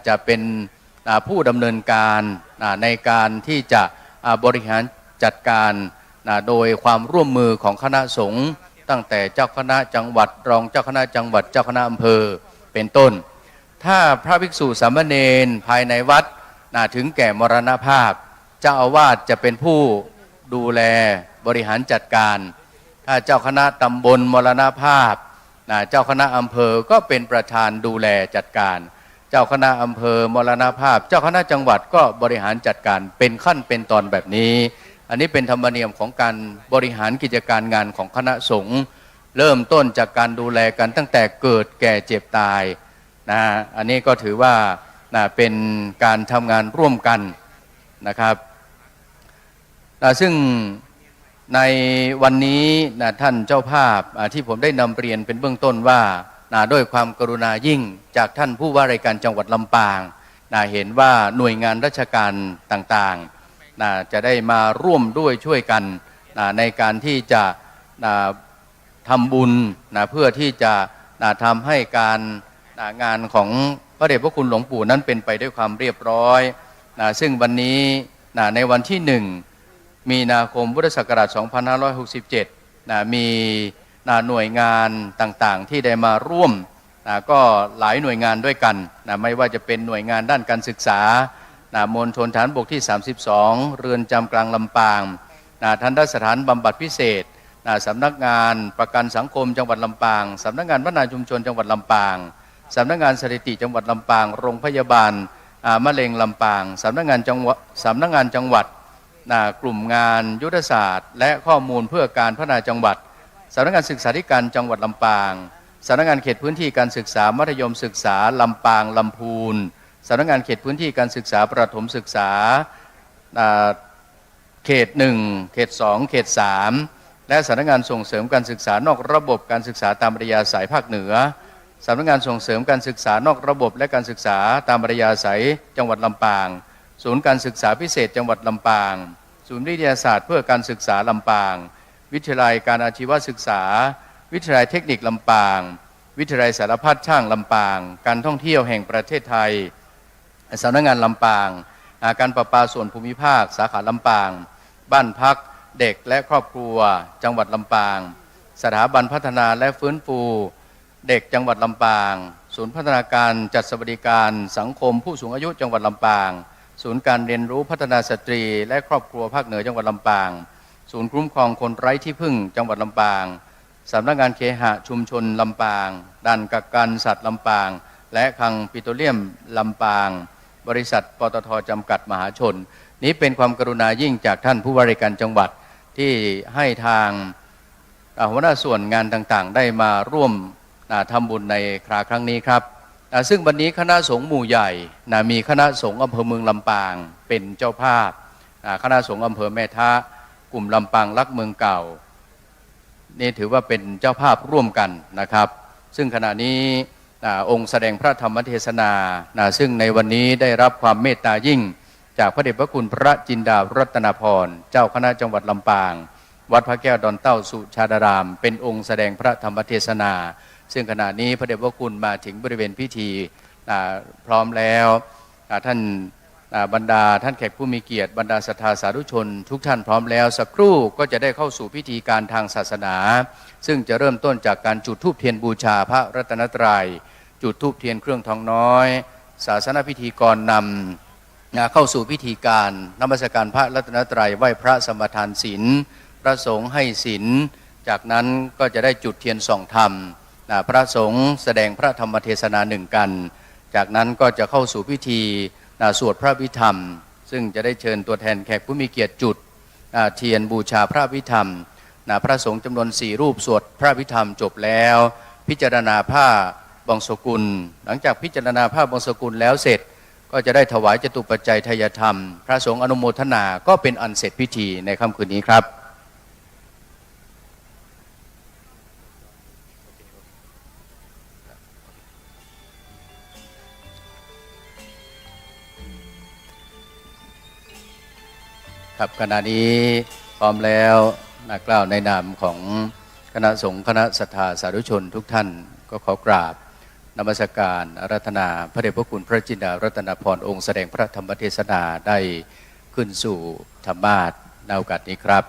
จะเป็นผู้ดำเนินการในการที่จะบริหารจัดการโดยความร่วมมือของคณะสงฆ์ตั้งแต่เจ้าคณะจังหวัดรองเจ้าคณะจังหวัดเจ้าคณะอำเภอเป็นต้นถ้าพระภิกษุสามเณรภายในวัดถึงแก่มรณภาพเจ้าอาวาสจะเป็นผู้ดูแลบริหารจัดการถ้าเจ้าคณะตำบลมรณภาพเจ้าคณะอำเภอก็เป็นประธานดูแลจัดการเจ้าคณะอำเภอมรณภาพเจ้าคณะจังหวัดก็บริหารจัดการเป็นขั้นเป็นตอนแบบนี้อันนี้เป็นธรรมเนียมของการบริหารกิจการงานของคณะสงฆ์เริ่มต้นจากการดูแลกันตั้งแต่เกิดแก่เจ็บตายอันนี้ก็ถือว่าเป็นการทำงานร่วมกันนะครับซึ่งในวันนี้ท่านเจ้าภาพที่ผมได้นำเรียนเป็นเบื้องต้นว่าด้วยความกรุณายิ่งจากท่านผู้ว่าราชการจังหวัดลำปางเห็นว่าหน่วยงานราชการต่างๆจะได้มาร่วมด้วยช่วยกันในการที่จะทำบุญเพื่อที่จะทำให้การงานของพระเดชพระคุณหลวงปู่นั้นเป็นไปด้วยความเรียบร้อยซึ่งวันนี้ในวันที่1มีนาคมพุทธศักราช2567มีหน่วยงานต่างๆที่ได้มาร่วมก็หลายหน่วยงานด้วยกันไม่ว่าจะเป็นหน่วยงานด้านการศึกษามณฑลฐานบกที่32เรือนจำกลางลำปางทันตสถานบำบัดพิเศษสำนักงานประกันสังคมจังหวัดลำปางสำนักงานพัฒนาชุมชนจังหวัดลำปางสำนักงานสถิติจังหวัดลำปางโรงพยาบาลมะเร็งลำปางสำนักงานจังหวัดกลุ่มงานยุทธศาสตร์และข้อมูลเพื่อการพัฒนาจังหวัดสำนักงานศึกษาธิการจังหวัดลำปางสำนักงานเขตพื้นที่การศึกษามัธยมศึกษาลำปางลำพูนสำนักงานเขตพื้นที่การศึกษาประถมศึกษาเขต1เขต2เขต3และสำนักงานส่งเสริมการศึกษานอกระบบการศึกษาตามปริยาสายภาคเหนือสำนักงานส่งเสริมการศึกษานอกระบบและการศึกษาตามปริยาสายจังหวัดลำปางศูนย์การศึกษาพิเศษจังหวัดลำปางศูนย์วิทยาศาสตร์เพื่อการศึกษาลำปางวิทยาลัยการอาชีวศึกษาวิทยาลัยเทคนิคลำปางวิทยาลัยสารพัดช่างลำปางการท่องเที่ยวแห่งประเทศไทยสำนักงานลำปางการประปาส่วนภูมิภาคสาขาลำปางบ้านพักเด็กและครอบครัวจังหวัดลำปางสถาบันพัฒนาและฟื้นฟูเด็กจังหวัดลำปางศูนย์พัฒนาการจัดสวัสดิการสังคมผู้สูงอายุจังหวัดลำปางศูนย์การเรียนรู้พัฒนาสตรีและครอบครัวภาคเหนือจังหวัดลำปางศูนย์คุ้มครองคนไร้ที่พึ่งจังหวัดลำปางสำนักงานเคหะชุมชนลำปางด่านกักกันสัตว์ลำปางและคลังปิโตรเลียมลำปางบริษัทปตท.จำกัดมหาชนนี้เป็นความกรุณายิ่งจากท่านผู้ว่าราชการจังหวัดที่ให้ทางหัวหน้าส่วนงานต่างๆได้มาร่วมทำบุญในครั้งนี้ครับซึ่งวันนี้คณะสงฆ์หมู่ใหญ่มีคณะสงฆ์อำเภอเมืองลำปางเป็นเจ้าภาพคณะสงฆ์อำเภอแม่ทะกลุ่มลำปางรักเมืองเก่านี่ถือว่าเป็นเจ้าภาพร่วมกันนะครับซึ่งขณะนี้องค์แสดงพระธรรมเทศนาซึ่งในวันนี้ได้รับความเมตตายิ่งจากพระเดชพระคุณพระจินดารัตนพรเจ้าคณะจังหวัดลำปางวัดพระแก้วดอนเต้าสุชาดารามเป็นองค์แสดงพระธรรมเทศนาซึ่งขณะนี้พระเดชพระคุณมาถึงบริเวณพิธีพร้อมแล้วท่านบรรดาท่านแขกผู้มีเกียรติบรรดาศรัทธาสาธุชนทุกท่านพร้อมแล้วสักครู่ก็จะได้เข้าสู่พิธีการทางศาสนาซึ่งจะเริ่มต้นจากการจุดธูปเทียนบูชาพระรัตนตรัยจุดธูปเทียนเครื่องทองน้อยศาสนพิธีกรนำเข้าสู่พิธีการนมัสการพระรัตนตรัยไหว้พระสมทานศีลพระสงฆ์ให้ศีลจากนั้นก็จะได้จุดเทียนส่องธรรมพระสงฆ์แสดงพระธรรมเทศนาหนึ่งกันจากนั้นก็จะเข้าสู่พิธีสวดพระวิธรรมซึ่งจะได้เชิญตัวแทนแขกผู้มีเกียรติจุดเทียนบูชาพระวิธรรมพระสงฆ์จำนวน4รูปสวดพระวิธรรมจบแล้วพิจารณาผ้าบังสกุลหลังจากพิจารณาผ้าบังสกุลแล้วเสร็จก็จะได้ถวายจตุปัจจัยทายธรรมพระสงฆ์อนุโมทนาก็เป็นอันเสร็จพิธีในค่ำคืนนี้ครับครับขณะนี้พร้อมแล้วกล่าวในนามของคณะสงฆ์คณะศรัทธาสาธุชนทุกท่านก็ขอกราบ นมัสการอาราธนาพระเดชพระคุณพระจินดารัตนพรองค์แสดงพระธรรมเทศนาได้ขึ้นสู่ธรรมาสน์ในโอกาสนี้ครับ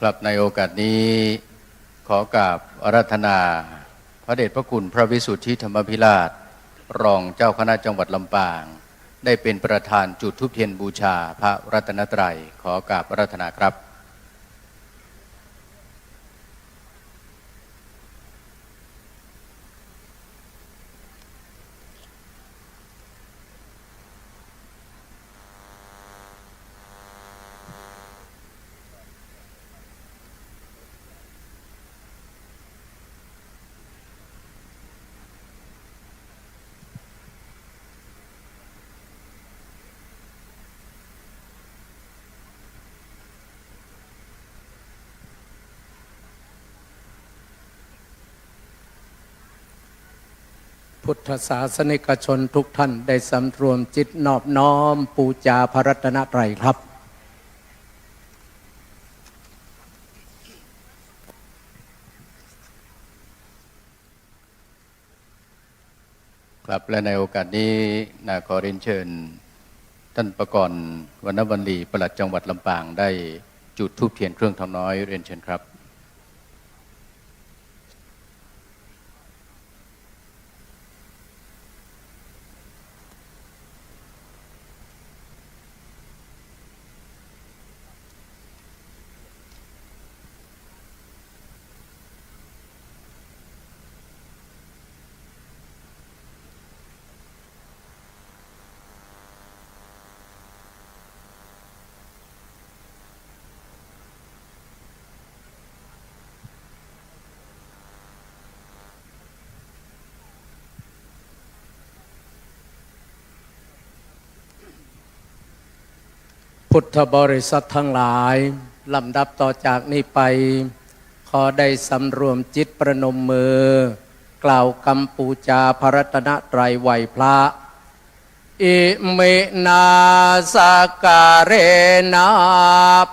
ครับในโอกาสนี้ขอกราบอาราธนาพระเดชพระคุณพระวิสุทธิธรรมภิราชรองเจ้าคณะจังหวัดลำปางได้เป็นประธานจุดธูปเทียนบูชาพระรัตนตรัยขอกราบอาราธนาครับพุทธศาสนิกชนทุกท่านได้สำรวมจิตนอบน้อมปูจาพระรัตนตรัยครับครับและในโอกาสนี้ขอเรียนเชิญท่านประกรณ์วรรณวลีปลัดจังหวัดลำปางได้จุดธูปเทียนเครื่องทองน้อยเรียนเชิญครับพุทธบริษัททั้งหลายลำดับต่อจากนี้ไปขอได้สำรวมจิตประนมมือกล่าวคำปูจาพระรัตนตรัยไหวพระอิเมนาสการเรนะ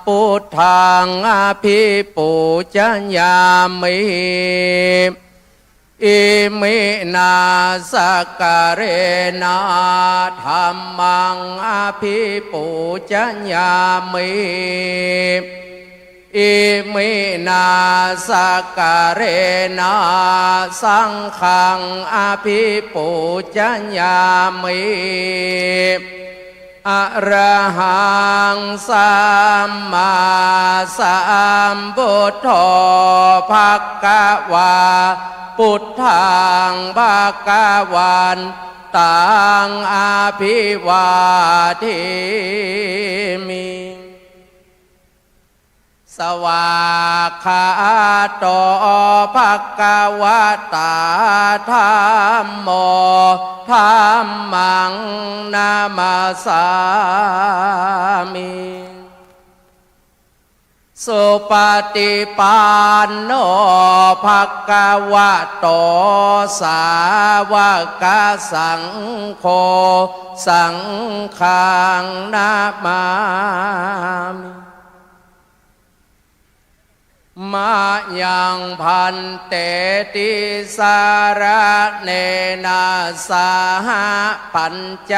พุทธังอภิปูชญามิอิเมนาสการเรนะธัมมังอภิปูชญามิอิเมนาสการเรนะสังฆังอภิปูชญามิอะระหังสัมมาสัมพุทโธภคะวาพุทธังภคะวันตังอภิวาเทมิสวากขาโตภควตาธัมโมธัมมังนามาสามิสุปฏิปันโนภควโตสาวกสังโฆสังฆังนามามิ มายังพันเตติสารเนนาสาหะปัญจ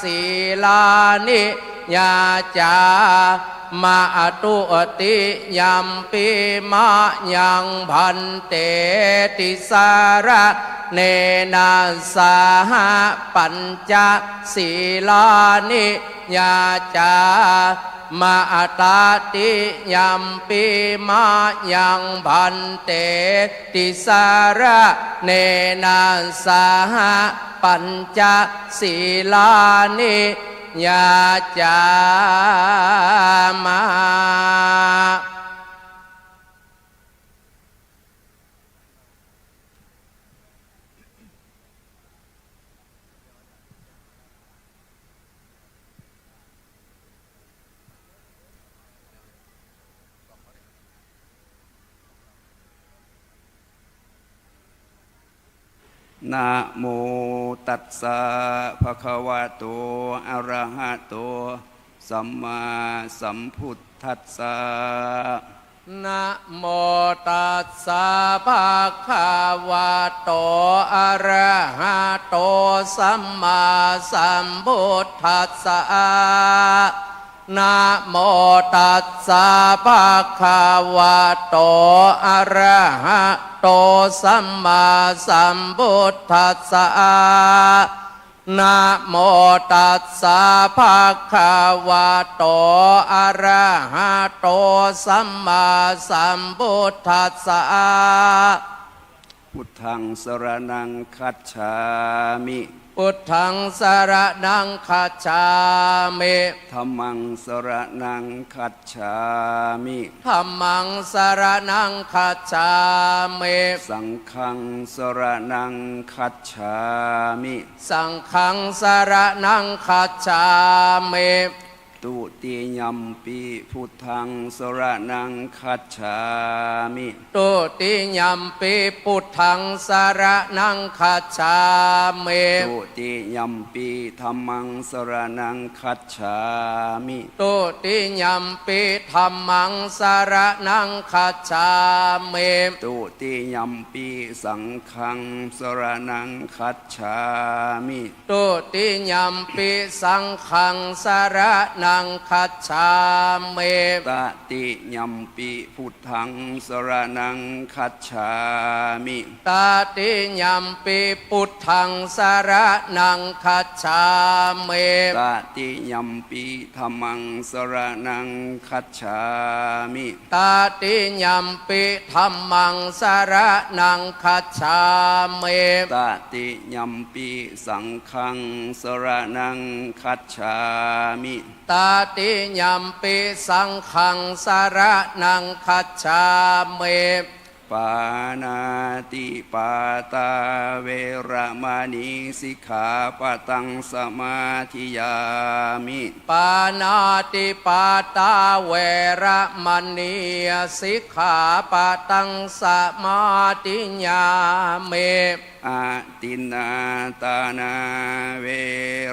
ศีลานิยาจามาตุติยัมปิมายังพันเตติสารเนนาสาหะปัญจศีลานิยาจามาตาติยัมปิมายังพันเตติสารเนนาสาหะปัญจศีลานิยาจามานะโมตัสสะภะคะวะโตอะระหะโตสัมมาสัมพุทธัสสะนะโมตัสสะภะคะวะโตอะระหะโตสัมมาสัมพุทธัสสะนะโมตัสสะภะคะวะโตอะระหะโตสัมมาสัมพุทธัสสะนะโมตัสสะภะคะวะโตอะระหะโตสัมมาสัมพุทธัสสะพุทธังสรณังคัจฉามิพุทธังสรณังคัจฉามิธัมมังสรณังคัจฉามิธัมมังสรณังคัจฉามิสังฆังสรณังคัจฉามิสังฆังสรณังคัจฉามิตุติยัมปิพุทธังสรณังคัจฉามิตุติยัมปิพุทธังสรณังคัจฉามิตุติยัมปิธัมมังสรณังคัจฉามิตุติยัมปิธัมมังสรณังคัจฉามิตุติยัมปิสังฆังสรณังคัจฉามิตุติยัมปิสังฆังสรณังคัจฉามิตติยัมปิพุทธังสรณังคัจฉามิตติยัมปิพุทธังสรณังคัจฉามิตติยัมปิธัมมังสรณังคัจฉามิตติยัมปิธัมมังสรณังคัจฉามิตติยัมปิสังฆังสรณังคัจฉามิตติยัมปิสังฆังสรณังคัจฉามิปานาติปาตาเวระมณีสิกขาปะตังสมาธิยามิปานาติปาตาเวระมณีสิกขาปะตังสมาธิยามิอาตินนาตานาเว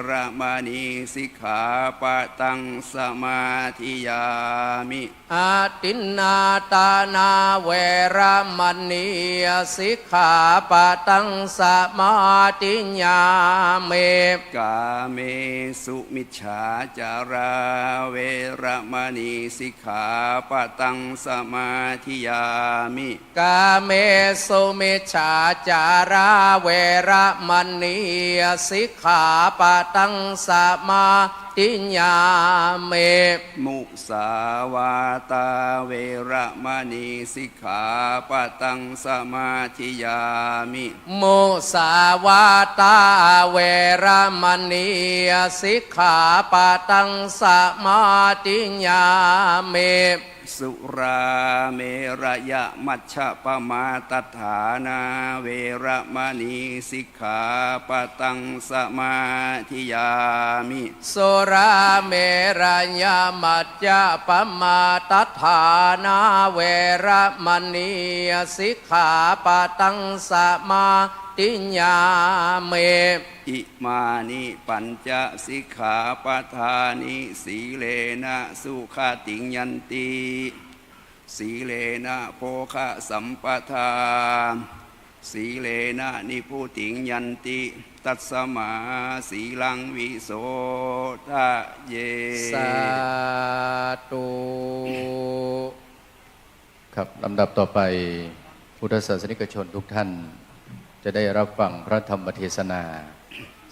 ระมณีสิกขาปะตังสมาธิยามิอาตินนาตานาเวระมณีสิกขาปะตังสมาธิยามิกาเมสุมิจฉาจาราเวระมณีสิกขาปะตังสมาธิยามิกาเมสุมิจฉาจาราเวระมณีสิกขาปะตังสมาธิยามิมุสาวาตาเวระมณีสิกขาปะตังสมาธิยามิมุสาวาตาเวระมณีสิกขาปะตังสมาธิยามิสุราเมรยะมัชฌะปมาตัฏฐานาเวระมณีสิกขาปะตังสมาธิยามิสุราเมรยะมัชฌะปมาตัฏฐานาเวระมณีสิกขาปะตังสมาธิยามิอิมานิปัญจสิกขาปทานิสีเลนะสุขติงยันติ สีเลนะโภคะสัมปทาสีเลนะนิพุติงยันติตัสสมาสีลังวิโสทะเย สาธุ ครับลำดับต่อไปพุทธศาสนิกชนทุกท่านจะได้รับฟังพระธรรมเทศนา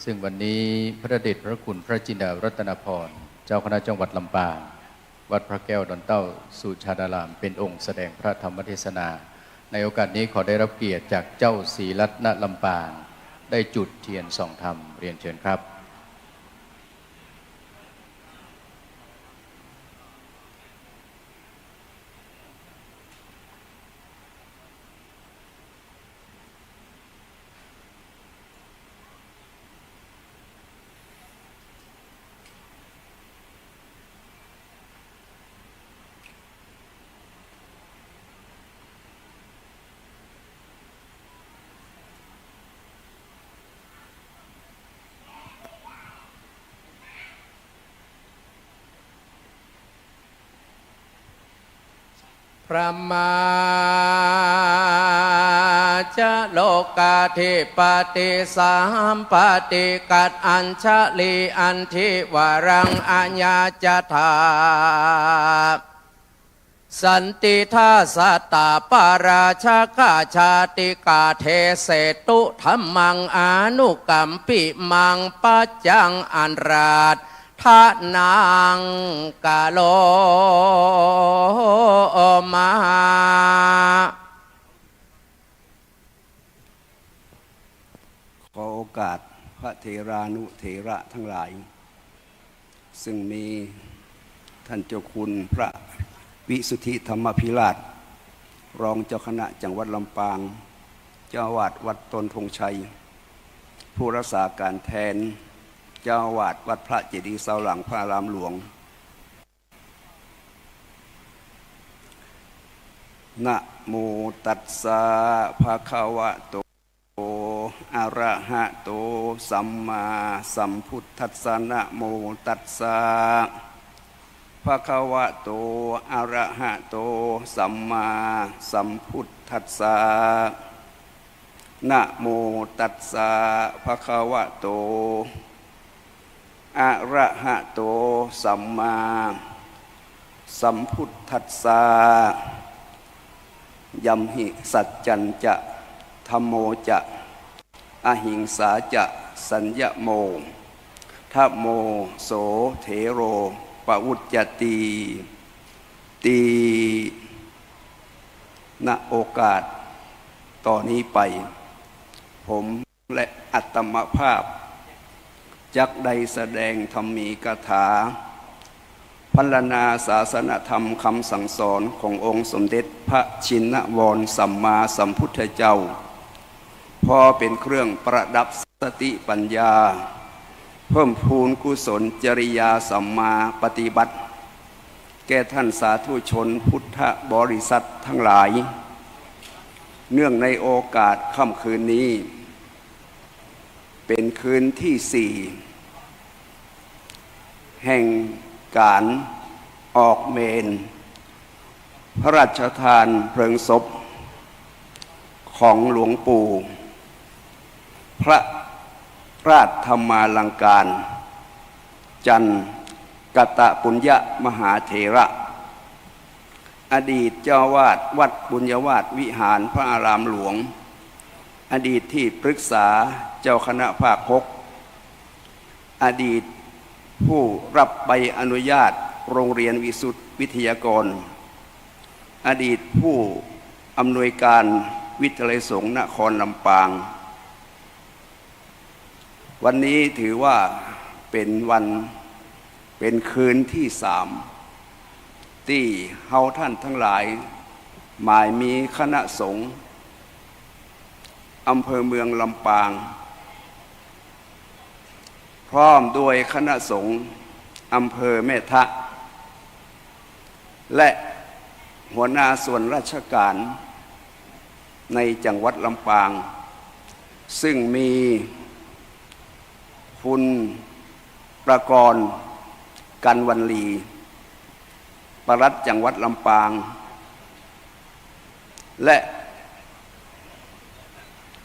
ซึ่งวันนี้พระเดชพระคุณพระจินดารัตนพรเจ้าคณะจังหวัดลำปางวัดพระแก้วดอนเต้าสุชาดารามเป็นองค์แสดงพระธรรมเทศนา ในโอกาสนี้ขอได้รับเกียรติจากเจ้าศรีรัตนลำปางได้จุดเทียนส่องธรรมเรียนเชิญครับพระมาจะโลกาธิปติสามปฏิกัดอัญชลีอันทิวรังอัญญาจธาสันติทาสัตตาปาราชกาชาติกาเทเสตุธรรมังอนุกัมปิมังปัจจังอันราชทานังกาโลมาขอโอกาสพระเถรานุเถระทั้งหลายซึ่งมีท่านเจ้าคุณพระวิสุทธิธรรมพิราชรองเจ้าคณะจังหวัดลำปางเจ้าอาวาสวัดตนธงชัยผู้รักษาการแทนเจ้าอาวาสวัดพระเจดีย์เสาหลังพระอารามหลวงนะโมตัสสะภะคะวะโตอะระหะโตสัมมาสัมพุทธัสสะนะโมตัสสะภะคะวะโตอะระหะโตสัมมาสัมพุทธัสสะนะโมตัสสะภะคะวะโตอะระหะโตสัมมาสัมพุทธัสสะยัมหิสัจจัญจะธัมโมจะอหิงสาจะสัญญโมทัพโมโสเถโรปวุจจติตีณโอกาสต่อนนี้ไปผมและอัตมภาพจักได้แสดงธรรมีกถาพรรณนาศาสนธรรมคำสั่งสอนขององค์สมเด็จพระชินวรสัมมาสัมพุทธเจ้าพอเป็นเครื่องประดับสติปัญญาเพิ่มพูนกุศลจริยาสัมมาปฏิบัติแก่ท่านสาธุชนพุทธบริษัททั้งหลายเนื่องในโอกาสค่ำคืนนี้เป็นคืนที่4แห่งการออกเมนพระราชทานเพลิงศพของหลวงปู่พระราชธรรมาลังการจันกตปุญญมหาเถระอดีตเจ้าวาดวัดบุญยวาสวิหารพระอารามหลวงอดีตที่ปรึกษาเจ้าคณะภาค6อดีตผู้รับใบอนุญาตโรงเรียนวิสุทธิวิทยากรอดีตผู้อำนวยการวิทยาลัยสงฆ์นครลำปางวันนี้ถือว่าเป็นคืนที่3ที่เฮาท่านทั้งหลายหมายมีคณะสงฆ์อำเภอเมืองลำปางพร้อมด้วยคณะสงฆ์อำเภอแม่ทะและหัวหน้าส่วนราชการในจังหวัดลำปางซึ่งมีคุณประกรณ์กันวันลีปลัดจังหวัดลำปาง และ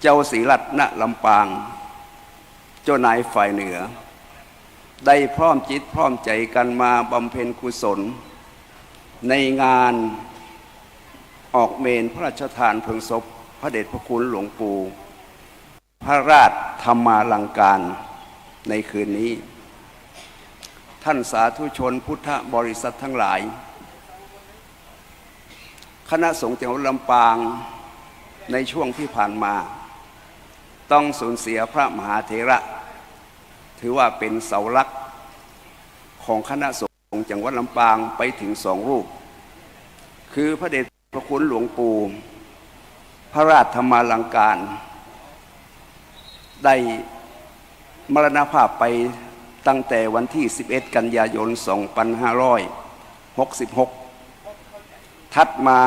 เจ้าศรีรัตน์ณลำปางเจ้านายฝ่ายเหนือได้พร้อมจิตพร้อมใจกันมาบำเพ็ญกุศลในงานออกเมนพระราชทานเพลิงศพพระเดชพระคุณหลวงปู่พระราชธรรมาลังการในคืนนี้ท่านสาธุชนพุทธบริษัททั้งหลายคณะสงฆ์จังหวัดลำปางในช่วงที่ผ่านมาต้องสูญเสียพระมหาเถระถือว่าเป็นเสาหลักของคณะสงฆ์จังหวัดลำปางไปถึง2 รูปคือพระเดชพระคุณหลวงปู่พระราชธรรมาลังการได้มรณภาพไปตั้งแต่วันที่11 กันยายน 2566 ถัดมา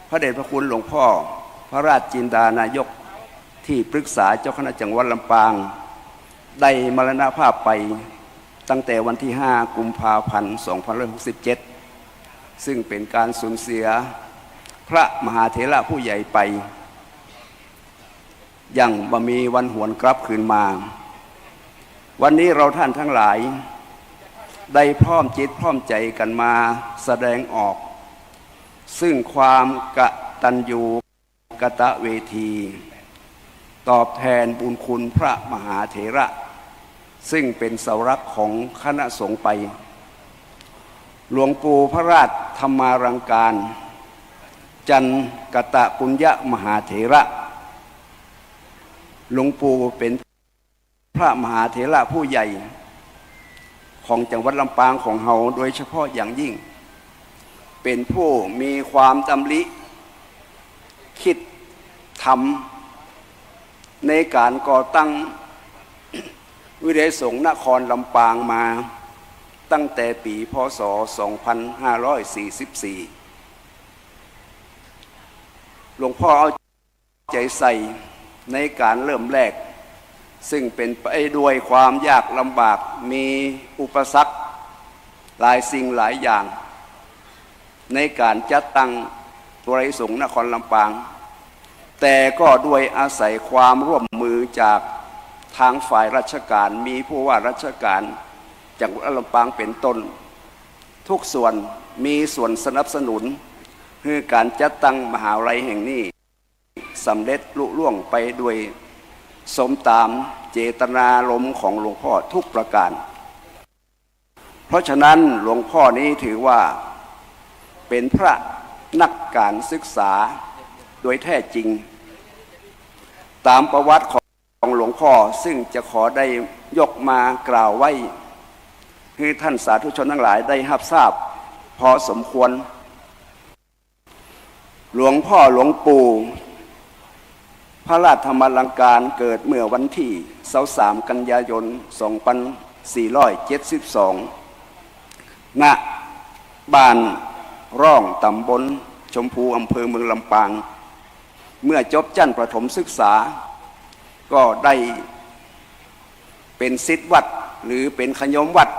พระเดชพระคุณหลวงพ่อพระราชจินดานายกที่ปรึกษาเจ้าคณะจังหวัดลำปางได้มรณภาพไปตั้งแต่วันที่5 กุมภาพันธ์ 2567 ซึ่งเป็นการสูญเสียพระมหาเถระผู้ใหญ่ไปยังบ่มีวันหวนกลับคืนมาวันนี้เราท่านทั้งหลายได้พร้อมจิตพร้อมใจกันมาแสดงออกซึ่งความกตัญญูกตเวทีตอบแทนบุญคุณพระมหาเถระซึ่งเป็นเสาหลักของคณะสงฆ์ไปหลวงปู่พระราชธรรมาลังการจันกตปุญญมหาเถระหลวงปู่เป็นพระมหาเถระผู้ใหญ่ของจังหวัดลำปางของเฮาโดยเฉพาะอย่างยิ่งเป็นผู้มีความดำริคิดทำในการก่อตั้งวิทยาสงฆ์นครลำปางมาตั้งแต่ปีพ.ศ. 2544 หลวงพ่อเอาใจใส่ในการเริ่มแรกซึ่งเป็นไปด้วยความยากลำบากมีอุปสรรคหลายสิ่งหลายอย่างในการจัดตั้งวิทยาสงฆ์นครลำปางแต่ก็ด้วยอาศัยความร่วมมือจากทางฝ่ายราชการมีผู้ว่าราชการจังหวัดลำปางเป็นต้นทุกส่วนมีส่วนสนับสนุนคือการจัดตั้งมหาวิทยาลัยแห่งนี้สำเร็จลุล่วงไปด้วยสมตามเจตนารมณ์ของหลวงพ่อทุกประการเพราะฉะนั้นหลวงพ่อนี้ถือว่าเป็นพระนักการศึกษาโดยแท้จริงตามประวัติของหลวงพ่อซึ่งจะขอได้ยกมากล่าวไว้ให้ท่านสาธุชนทั้งหลายได้รับทราบพอสมควรหลวงพ่อหลวงปู่พระราชธรรมาลังการเกิดเมื่อวันที่23 กันยายน 2472 ณ บ้านร่องตำบลชมพูอำเภอเมืองลำปางเมื่อจบชั้นประถมศึกษาก็ได้เป็นศิษย์วัดหรือเป็นขยมวัด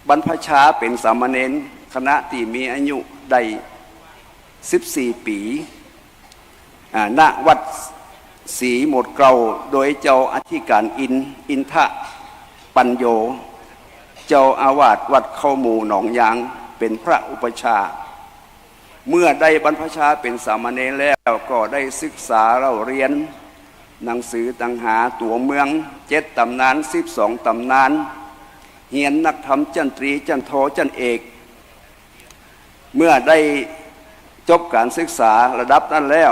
บรรพชาเป็นสามเณรคณะที่มีอายุได้14 ปีณวัดศรีหมดเกลาโดยเจ้าอธิการอินทะปัญโยเจ้าอาวาสวัดเข้าหมู่หนองยางเป็นพระอุปชาเมื่อได้บรรพชาเป็นสามเณรแล้วก็ได้ศึกษาเล่าเรียนหนังสือตังหาตัวเมือง7 ตำนาน12 ตำนานเฮียนนักธรรมจันตรีจันโทจันเอกเมื่อได้จบการศึกษาระดับนั้นแล้ว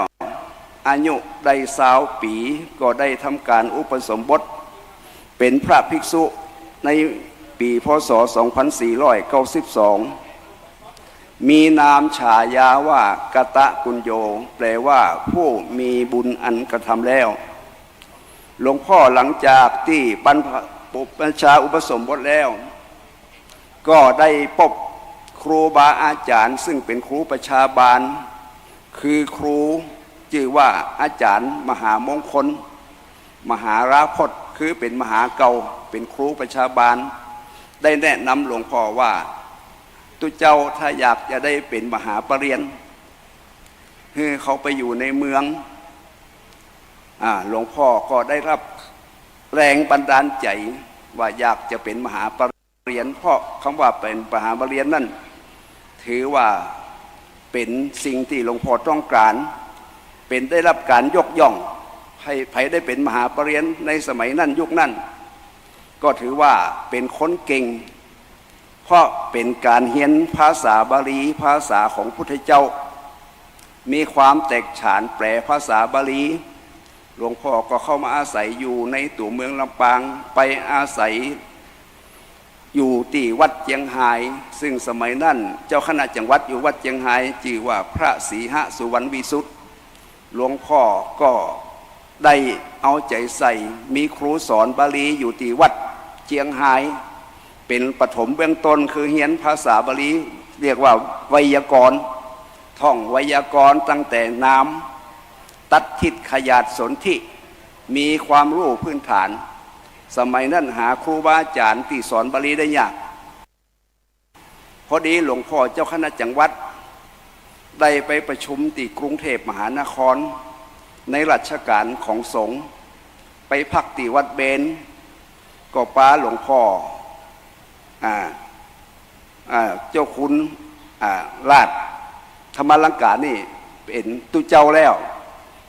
อายุได้20 ปีก็ได้ทำการอุปสมบทเป็นพระภิกษุในปีพ.ศ. 2492มีนามฉายาว่ากตปุญโญแปลว่าผู้มีบุญอันกระทำแล้วหลวงพ่อหลังจากที่บรรพชาอุปสมบทแล้วก็ได้พบครูบาอาจารย์ซึ่งเป็นครูประชาบาลคือครูชื่อว่าอาจารย์มหามงคลมหาราพจน์คือเป็นมหาเก่าเป็นครูประชาบาลได้แนะนำหลวงพ่อว่าตุเจ้าถ้าอยากจะได้เป็นมหาปรริญญา ให้เขาไปอยู่ในเมืองหลวงพ่อก็ได้รับแรงบันดาลใจว่าอยากจะเป็นมหาปรริญญาเพราะคำว่าเป็นมหาปรริญญานั่นถือว่าเป็นสิ่งที่หลวงพ่อต้องการเป็นได้รับการยกย่องให้ใครได้เป็นมหาปรริญญาในสมัยนั้นยุคนั้นก็ถือว่าเป็นคนเก่งเพราะเป็นการเรียนภาษาบาลีภาษาของพุทธเจ้ามีความแตกฉานแปลภาษาบาลีหลวงพ่อก็เข้ามาอาศัยอยู่ในตัวเมืองลำปางไปอาศัยอยู่ที่วัดเจียงไฮ้ซึ่งสมัยนั้นเจ้าคณะจังหวัดอยู่วัดเจียงไฮ้ชื่อว่าพระศรีหสุวรรณวิสุทธิ์หลวงพ่อก็ได้เอาใจใส่มีครูสอนบาลีอยู่ที่วัดเจียงไฮ้เป็นปฐมเบื้องต้นคือเรียนภาษาบาลีเรียกว่าไวยากรณ์ท่องไวยากรณ์ตั้งแต่นามตัดทิศขยาดสนธิมีความรู้พื้นฐานสมัยนั้นหาครูบาอาจารย์ที่สอนบาลีได้ยากพอดีหลวงพ่อเจ้าคณะจังหวัดได้ไปประชุมที่กรุงเทพมหานครในรัชกาลของสงฆ์ไปพักที่วัดเบญก็ป้าหลวงพ่อเจ้าคุณราชธรรมลังกานี่เป็นตุเจ้าแล้ว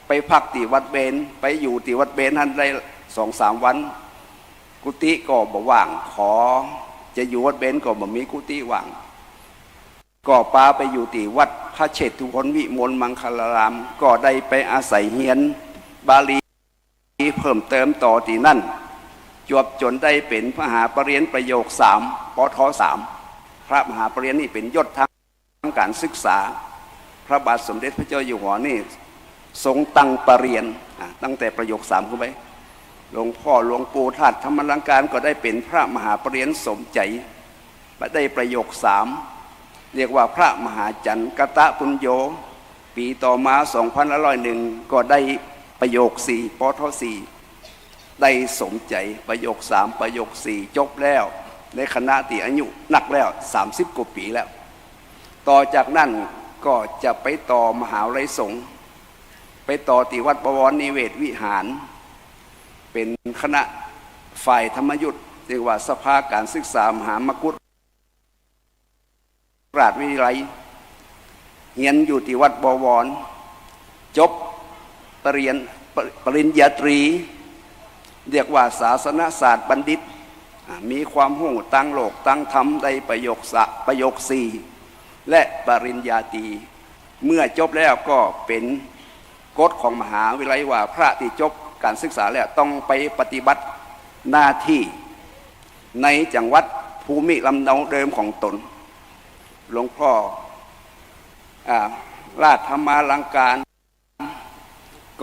ไปพักที่วัดเบญไปอยู่ที่วัดเบญท่านได้2-3 วันกุฏิก็บ่ว่างขอจะอยู่วัดเบญก็บ่มีกุฏิว่างก็ป้าไปอยู่ที่วัดพระเชตุพนวิมลมังคลารามก็ได้ไปอาศัยเรียนบาลีเพิ่มเติมต่อที่นั่นจบจนได้เป็นมหาปรริญญาประโยค3ปท3พระมหาปรริญญานี่เป็นยศทางการศึกษาพระบาทสมเด็จพระเจ้าอยู่หัวนี่ทรงตั้งปรริญญาตั้งแต่ประโยค3ขึ้นไปหลวงพ่อหลวงปู่ทาสธรรมลังการก็ได้เป็นพระมหาปรริญญาสมใจได้ประโยค3เรียกว่าพระมหาจันกตะปุญโญปีต่อมา2501ก็ได้ประโยค4ปท4ได้สมใจประโยค3ประโยค4จบแล้วในคณะที่อายุหนักแล้ว30 กว่าปีแล้วต่อจากนั้นก็จะไปต่อมหาวิทยาลัยสงฆ์ไปต่อที่วัดบวรนิเวศวิหารเป็นคณะฝ่ายธรรมยุทธ์เรียกว่าสภาการศึกษามหามกุฏราชวิทยาลัยเรียนอยู่ที่วัดบวรจบปริญญาตรีเรียกว่าศาสนศาสตร์บัณฑิตมีความรู้ตั้งโลกตั้งธรรมได้ประโยค4และปริญญาตรีเมื่อจบแล้วก็เป็นกฎของมหาวิทยาลัยว่าพระที่จบการศึกษาแล้วต้องไปปฏิบัติหน้าที่ในจังหวัดภูมิลำเนาเดิมของตนหลวงพ่อราชธรรมาลังการ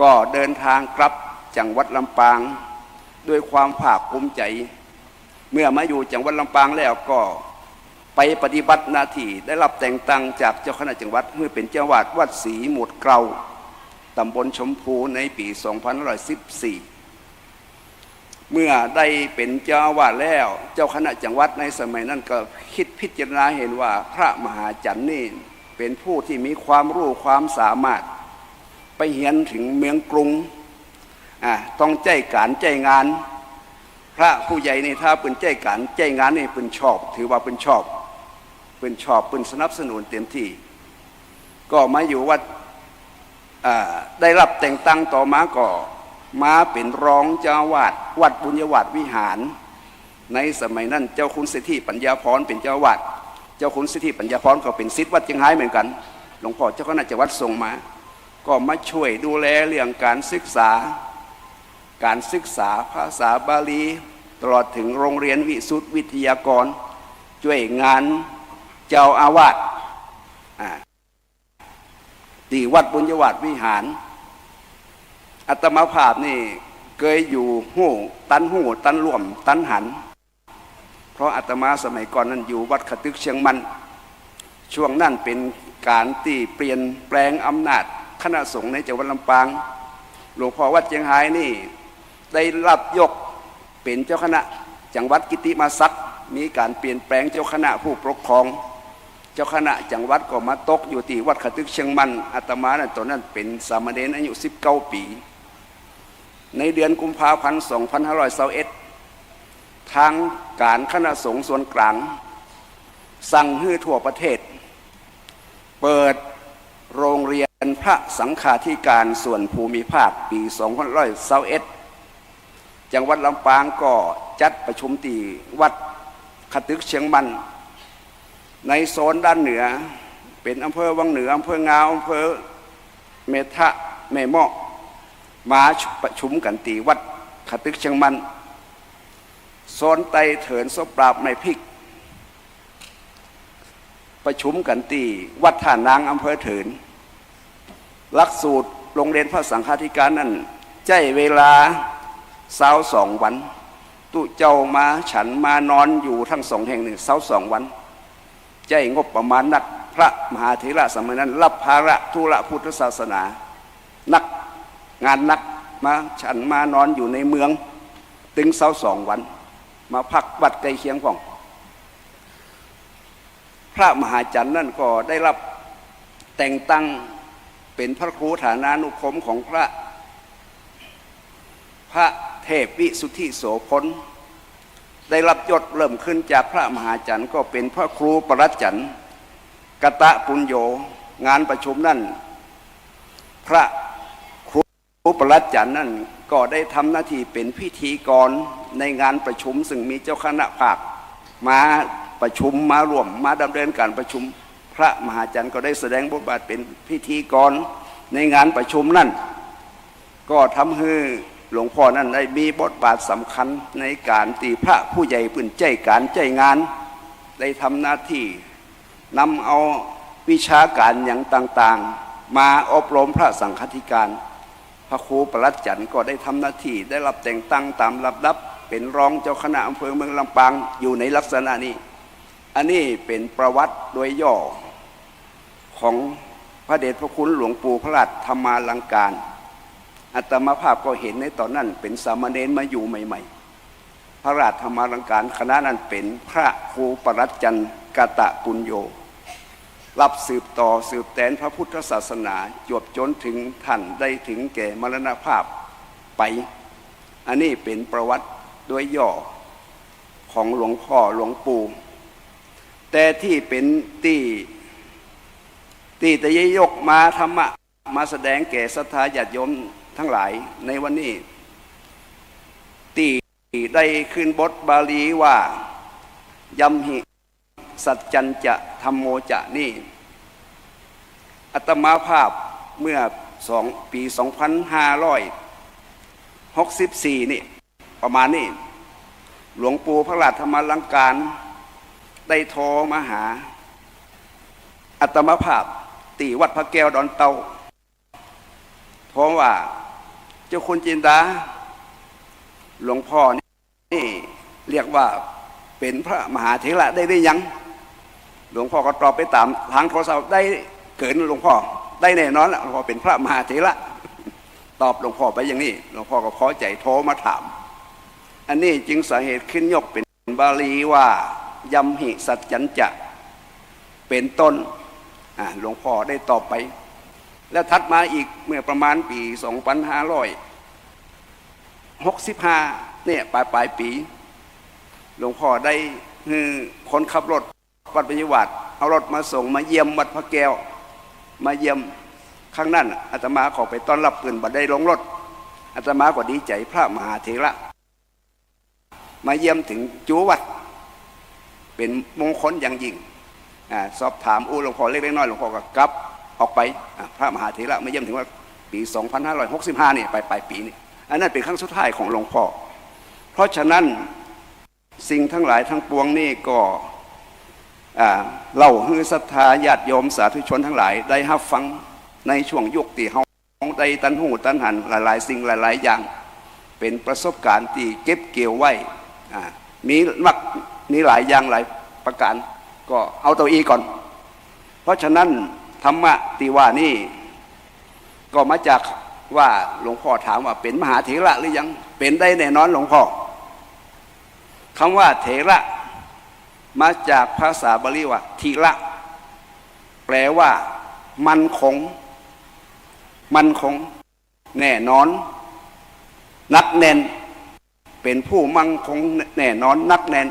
ก็เดินทางกลับจังหวัดลำปางด้วยความภาคภูมิใจเมื่อมาอยู่จังหวัดลำปางแล้วก็ไปปฏิบัติหน้าที่ได้รับแต่งตั้งจากเจ้าคณะจังหวัดให้เป็นเจ้าวาดวัดศรีหมุดเกลาตำบลชมพูในปี2514เมื่อได้เป็นเจ้าวาดแล้วเจ้าคณะจังหวัดในสมัยนั้นก็คิดพิจารณาเห็นว่าพระมหาจันทร์นี่เป็นผู้ที่มีความรู้ความสามารถไปเรียนถึงเมืองกรุงต้องใจการใจงานพระผู้ใหญ่นี่ถ้าเป็นใจการใจงานนี่เป็นชอบถือว่าเป็นชอบเป็นสนับสนุนเต็มที่ก็มาอยู่วัดได้รับแต่งตั้งต่อมาก็มาเป็นรองเจ้าวาดวัดบุญยวาดวิหารในสมัยนั้นเจ้าคุณสิทธิปัญญาพรเป็นเจ้าวาดเจ้าคุณสิทธิปัญญาพรก็เป็นศิษย์วัดเชียงไฮ้เหมือนกันหลวงพ่อเจ้าคณะจังหวัดส่งมาก็มาช่วยดูแลเรื่องการศึกษาภาษาบาลีตลอดถึงโรงเรียนวิสุทธิวิทยากรช่วยงานเจ้าอาวาสที่วัดบุญยวาดวิหารอาตมาภาพนี่เคยอยู่หูตันร่วมตันหันเพราะอาตมาสมัยก่อนนั้นอยู่วัดขตึกเชียงมันช่วงนั้นเป็นการที่เปลี่ยนแปลงอำนาจคณะสงฆ์ในจังหวัดลำปางหลวงพ่อวัดเชียงไฮ้นี่ได้รับยกเป็นเจ้าคณะจังหวัดกิติมาศักดิ์มีการเปลี่ยนแปลงเจ้าคณะผู้ปกครอง เจ้าคณะจังหวัดก็มาตกอยู่ที่วัดขตึกเชียงมันอาตมาตอนนั้นเป็นสามเณรอายุ19 ปีในเดือนกุมภาพันธ์2521ทางการคณะสงฆ์ส่วนกลางสั่งให้ทั่วประเทศเปิดโรงเรียนพระสังฆาธิการส่วนภูมิภาคปี2521จังหวัดลำปางก็จัดประชุมที่วัดขตึกเชียงมันในโซนด้านเหนือเป็นอำเภอวังเหนืออำเภองาวอำเภอเมทะแม่เมาะมาประชุมกันที่วัดขตึกเชียงมันโซนไตเถินศพปราบไม่พิกประชุมกันที่วัดท่านางอำเภอเถินหลักสูตรโรงเรียนพระสังฆาธิการนั้นใช้เวลา22 วันตุเจ้ามาฉันมานอนอยู่ทั้ง2 แห่งหนึ่ง22 วันใช้งบประมาณนักพระมหาเถระสมัยนั้นรับภาระธุระพุทธศาสนานักงานนักมาฉันมานอนอยู่ในเมืองถึง22 วันมาพักวัดใกล้เคียงของพระมหาจันทร์นั่นก็ได้รับแต่งตั้งเป็นพระครูฐานานุกรมของพระเทพวิสุทธิโสพลได้รับยศเริ่มขึ้นจากพระมหาจันทร์ก็เป็นพระครูปรัชจันทร์กตะปุญโญงานประชุมนั่นพระครูปรัชจันทร์นั่นก็ได้ทำหน้าที่เป็นพิธีกรในงานประชุมซึ่งมีเจ้าคณะภาคมาประชุมมาร่วมมาดำเนินการประชุมพระมหาจันทร์ก็ได้แสดงบทบาทเป็นพิธีกรในงานประชุมนั่นก็ทำให้หลวงพ่อนั้นได้มีบทบาทสำคัญในการตีพระผู้ใหญ่ปืนใจการใจงานได้ทำหน้าที่นำเอาวิชาการอย่างต่างๆมาอบรมพระสังฆาธิการพระครูปรัชจันทร์ก็ได้ทำหน้าที่ได้รับแต่งตั้งตามลำดับเป็นรองเจ้าคณะอำเภอเมืองลำปางอยู่ในลักษณะนี้อันนี้เป็นประวัติโดยย่อของพระเดชพระคุณหลวงปู่พระราชธรรมาลังการอาตมาภาพก็เห็นในตอนนั้นเป็นสามเณรมาอยู่ใหม่ๆพระราชธรรมาลังการคณะนั้นเป็นพระครูปรัชจันทร์กตะปุญโญรับสืบต่อสืบแตนพระพุทธศาสนาจวบจนถึงท่านได้ถึงแก่มรณภาพไปอันนี้เป็นประวัติโดยย่อของหลวงพ่อหลวงปู่แต่ที่เป็นที่จะยกมาธรรมะมาแสดงแก่ศรัทธาญาติโยมทั้งหลายในวันนี้ที่ได้ขึ้นบทบาลีว่ายัมหิสัจจัญจะธัมโมจะนี่อาตมาภาพเมื่อปี 2564 นี่ประมาณนี้หลวงปู่พระราชธรรมาลังการได้โทรมาหาอาตมาภาพที่วัดพระแก้วดอนเตาเพราะว่าเจ้าคุณจินดาหลวงพ่อนี่เรียกว่าเป็นพระมหาเถระได้ยังหลวงพ่อก็ตอบไปตามทางโทรศัพท์ได้เกินหลวงพ่อได้แน่นอนแหละหลวงพ่อเป็นพระมหาเถระตอบหลวงพ่อไปอย่างนี้หลวงพ่อก็พอใจโทรมาถามอันนี้จึงสาเหตุขึ้นยกเป็นบาลีว่ายัมหิสัจจัญจะเป็นต้นหลวงพ่อได้ตอบไปแล้วทัดมาอีกเมื่อประมาณปี 2565 เนี่ยปลายปีหลวงพ่อได้คนขับรถวัดปฏิวัติเอารถมาส่งมาเยี่ยมวัดพระแก้วมาเยี่ยมครั้งนั้นอาตมาขอไปต้อนรับเพื่อนบัดได้ลงรถอาตมาก็ดีใจพระมหาเถระมาเยี่ยมถึงจูวัดเป็นมงคลอย่างยิ่งสอบถามหลวงพ่อเล็กน้อยหลวงพ่อก็กลับออกไปพระมหาเถระมาเยี่ยมถึงว่าปี 2565 เนี่ยปลายปีนี้อันนั้นเป็นครั้งสุดท้ายของหลวงพ่อเพราะฉะนั้นสิ่งทั้งหลายทั้งปวงนี่ก็เล่าให้ศรัทธาญาติโยมสาธุชนทั้งหลายได้รับฟังในช่วงยุคที่เฮาได้ตันหูตันหันหลายๆสิ่งหลายๆอย่างเป็นประสบการณ์ที่เก็บเกี่ยวไว้มีหลายอย่างหลายประการก็เอาตัวอีก่อนเพราะฉะนั้นธรรมะที่ว่านี่ก็มาจากว่าหลวงพ่อถามว่าเป็นมหาเถระหรือยังเป็นได้แน่นอนหลวงพ่อคำว่าเถระมาจากภาษาบาลีว่าทีละ ลว่ามันคงแน่นอนนักแน่นเป็นผู้มั่งคงแน่นอนนักแน่น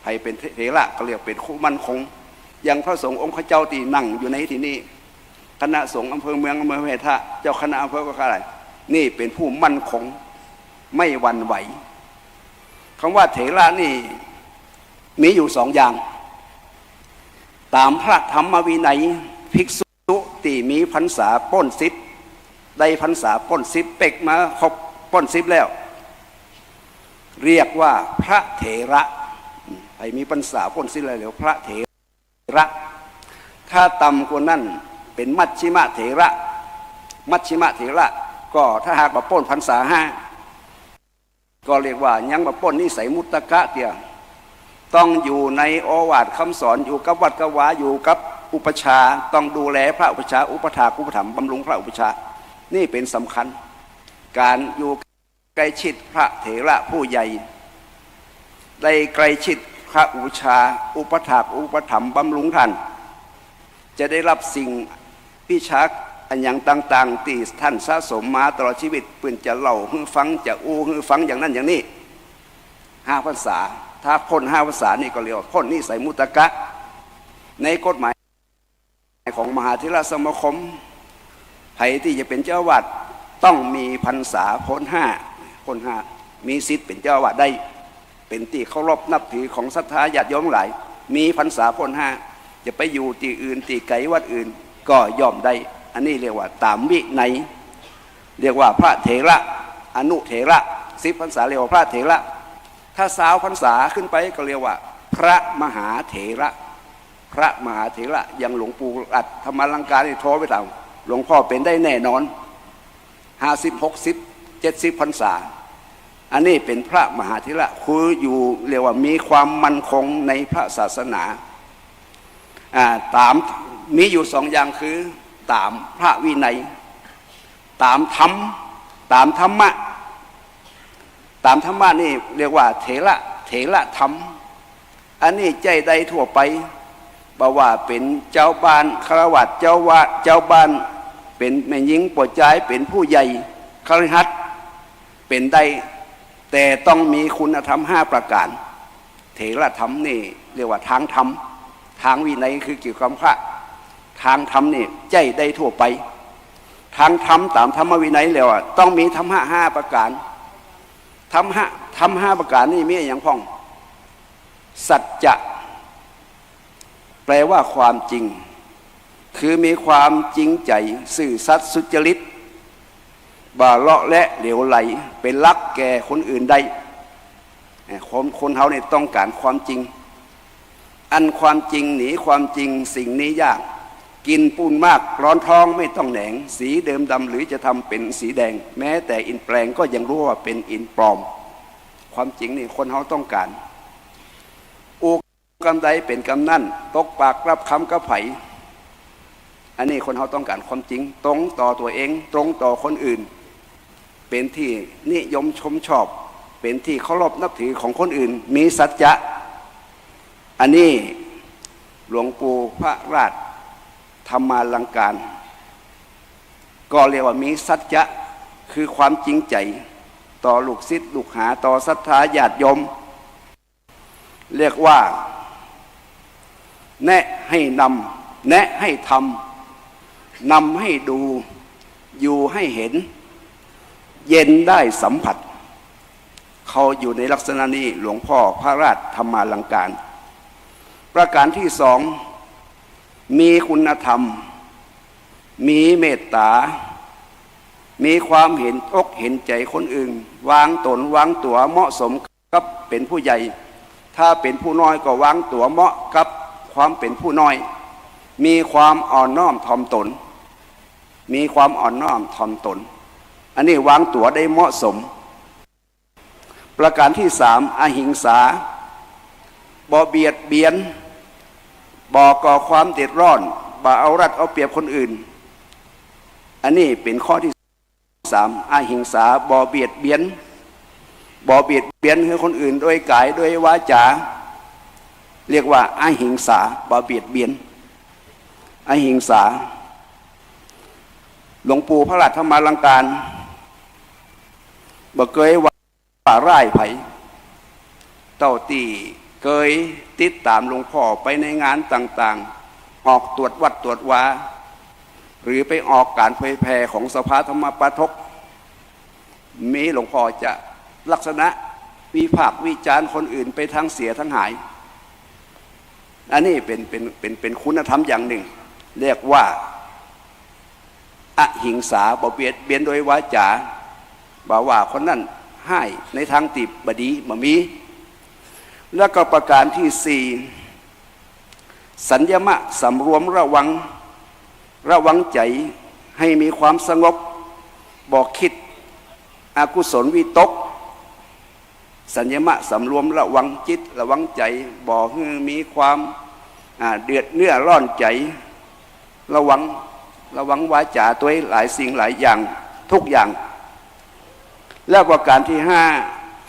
ใครเป็นเถระก็เรียกเป็นคู่มั่นคงอย่างพระสงฆ์องค์ข้าเจ้าที่นั่งอยู่ในที่นี้คณะสงฆ์อำเภอเมืองอำเภอเพทะเจ้าคณะอำเภอก็อะไรนี่เป็นผู้มั่นคงไม่หวั่นไหวคำว่าเถระนี่มีอยู่สองอย่างตามพระธรรมวินัยภิกษุที่มีพรรษาป้นสิบได้พรรษาป้นสิบเป็กมาครบป้นสิบแล้วเรียกว่าพระเถระใครมีพรรษาป้นสิบแล้วเรียกพระเถระถ้าต่ำกว่านั้นเป็นมัชชิมะเถระก็ถ้าหากว่าป้นพรรษาห้าก็เรียกว่ายังมาป้นนิสัยมุตตะกะเตียต้องอยู่ในโอวาทคำสอนอยู่กับวัดกวาอยู่กับอุปชาต้องดูแลพระอุปชาอุปถากอุปถัมภ์บำรุงพระอุปชานี่เป็นสำคัญการอยู่ใกล้ชิดพระเถระผู้ใหญ่ได้ใกล้ชิดพระอุปชาอุปถากอุปถัมภ์บำรุงท่านจะได้รับสิ่งพิชักอันอย่างต่างๆที่ท่านสะสมมาตลอดชีวิตเพื่อนจะเล่าให้ฟังจะให้ฟังอย่างนั้นอย่างนี้5 พรรษาถ้าพ้น5 พรรษานี่ก็เรียกว่าพ้นนิสัยมุตตะกะในกฎหมายของมหาเถรสมาคมใครที่จะเป็นเจ้าวาดต้องมีพรรษาพ้น5มีสิทธิ์เป็นเจ้าวาดได้เป็นที่เคารพนับถือของศรัทธาญาติโยมหลายมีพรรษาพ้น5จะไปอยู่ที่อื่นที่ไกลวัดอื่นก็ย่อมได้อันนี้เรียกว่าตามวินัยเรียกว่าพระเถระอนุเถระ10 พรรษาเรียกว่าพระเถระถ้า20 พรรษาขึ้นไปก็เรียกว่าพระมหาเถระอย่างหลวงปู่อัดธรรมลังการที่โทรไปถามหลวงพ่อเป็นได้แน่นอน50 60 70 พรรษาอันนี้เป็นพระมหาเถระคืออยู่เรียกว่ามีความมั่นคงในพระศาสนาตามมีอยู่2 อย่างคือตามพระวินัยตามธรรมนี่เรียกว่าเถระธรรมอันนี้ใจใดทั่วไปบอกว่าเป็นเจ้าบ้านฆราวาสเจ้าบ้านเป็นแม่หญิงปวดใจเป็นผู้ใหญ่คฤหัสถ์เป็นได้แต่ต้องมีคุณธรรม5 ประการเถระธรรมนี่เรียกว่าทางธรรมทางวินัยคือเกี่ยวกับพระทางธรรมนี่ใจได้ทั่วไปทางธรรมตามธรรมวินัยแล้วต้องมีธรรมะ5 ประการธรรม5 ประการนี่มีอย่างพ้องสัจจะแปลว่าความจริงคือมีความจริงใจซื่อสัตย์สุจริตบ่เลาะและเหลวไหลเป็นลักแก่คนอื่นได้คนเขาเนี่ยต้องการความจริงอันความจริงหนีความจริงสิ่งนี้ยากกินปูนมากร้อนท้องไม่ต้องแหนงสีเดิมดำหรือจะทำเป็นสีแดงแม้แต่อินแปลงก็ยังรู้ว่าเป็นอินปลอมความจริงนี่คนเขาต้องการอูกำใดเป็นกำนั่นตกปากรับคำกระไผอันนี้คนเขาต้องการความจริงตรงต่อตัวเองตรงต่อคนอื่นเป็นที่นิยมชมชอบเป็นที่เคารพนับถือของคนอื่นมีสัจจะอันนี้หลวงปู่พระราชธรรมาลังการก็เรียกว่ามีสัจจะคือความจริงใจต่อลูกศิษย์ลูกหาต่อศรัทธาญาติโยมเรียกว่าแนะให้นำแนะให้ทำนำให้ดูอยู่ให้เห็นเย็นได้สัมผัสเขาอยู่ในลักษณะนี้หลวงพ่อพระราชธรรมาลังการประการที่2มีคุณธรรมมีเมตตามีความเห็นอกเห็นใจคนอื่นวางตนวางตัวเหมาะสมกับเป็นผู้ใหญ่ถ้าเป็นผู้น้อยก็วางตัวเหมาะกับความเป็นผู้น้อยมีความอ่อนน้อมถ่อมตนอันนี้วางตัวได้เหมาะสมประการที่3อหิงสาบ่เบียดเบียนบ่ก่อความเดือดร้อนบ่เอารัดเอาเปรียบคนอื่นอันนี้เป็นข้อที่3อหิงสาบ่เบียดเบียนคือคนอื่นโดยกายโดยวาจาเรียกว่าอหิงสาบ่เบียดเบียน อหิงสาหลวงปู่พระราชธรรมาลังการบ่เคยว่าร้ายไผเต้าตีเคยติดตามหลวงพ่อไปในงานต่างๆออกตรวจวัดตรวจวาหรือไปออกการเผยแผ่ของสภาธรรมปาทกมีหลวงพ่อจะลักษณะวิพากษ์วิจารณ์คนอื่นไปทั้งเสียทั้งหายอันนี้เป็นคุณธรรมอย่างหนึ่งเรียกว่าอหิงสาบ่เบียดเบียนโดยวาจาบ่าว่าคนนั้นให้ในทางติบดีบ่มีแล้วก็ประการที่สี่สัญญมะสำรวมระวังใจให้มีความสงบบอกคิดอกุศลวิตกสัญญมะสำรวมระวังจิตระวังใจบอกให้มีความเดือดเนื้อร้อนใจระวังวาจาตัวหลายสิ่งหลายอย่างทุกอย่างแล้วประการที่ห้า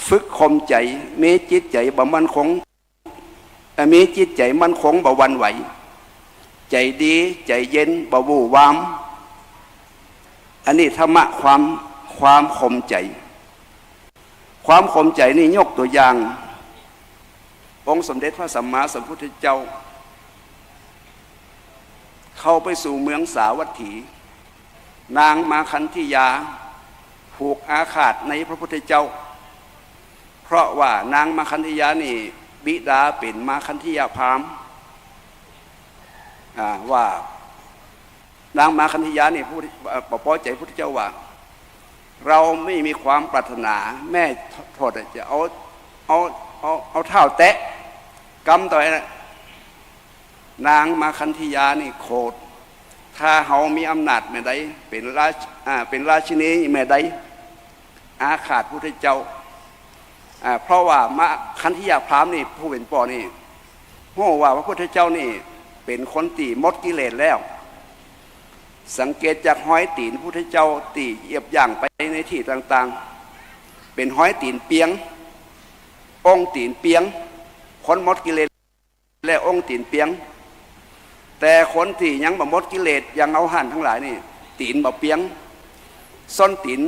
ฝึกข่มใจมีจิตใจบ่มั่นคงมีจิตใจมั่นคงบ่หวั่นไหวใจดีใจเย็นบ่วู่วามอันนี้ธรรมะความข่มใจความข่มใจนี่ยกตัวอย่างองค์สมเด็จพระสัมมาสัมพุทธเจ้าเข้าไปสู่เมืองสาวัตถีนางมาคันธิยาผูกอาฆาตในพระพุทธเจ้าเพราะว่านางมาคันธิยานี่บิดาเป็นมาคันธิยาพราหมณ์ว่านางมาคันธิยานี่พูดปอใจพระพุทธเจ้าว่าเราไม่มีความปรารถนาแม่โทษจะเอาเท้าแตะกำต่อยนางมาคันธิยานี่โคตรถ้าเขามีอำนาจแม่ใดเป็นราชินีแม่ใดอาฆาตพระพุทธเจ้าเพราะว่ามาคันธิยาพราหมณ์นี่ผู้เป็นป่อนี่โง่ว่าพระพุทธเจ้านี่เป็นคนตีมดกิเลสแล้วสังเกตจากห้อยตีนพระพุทธเจ้าตีเหยียบย่างไปในที่ต่างๆเป็นห้อยตีนเปียงองค์ตีนเปียงคนมดกิเลสและองค์ตีนเปียงแต่คนที่ยังบ่มดกิเลสยังเอาหันทั้งหลายนี่ตีนบ่เปียงส้นตีน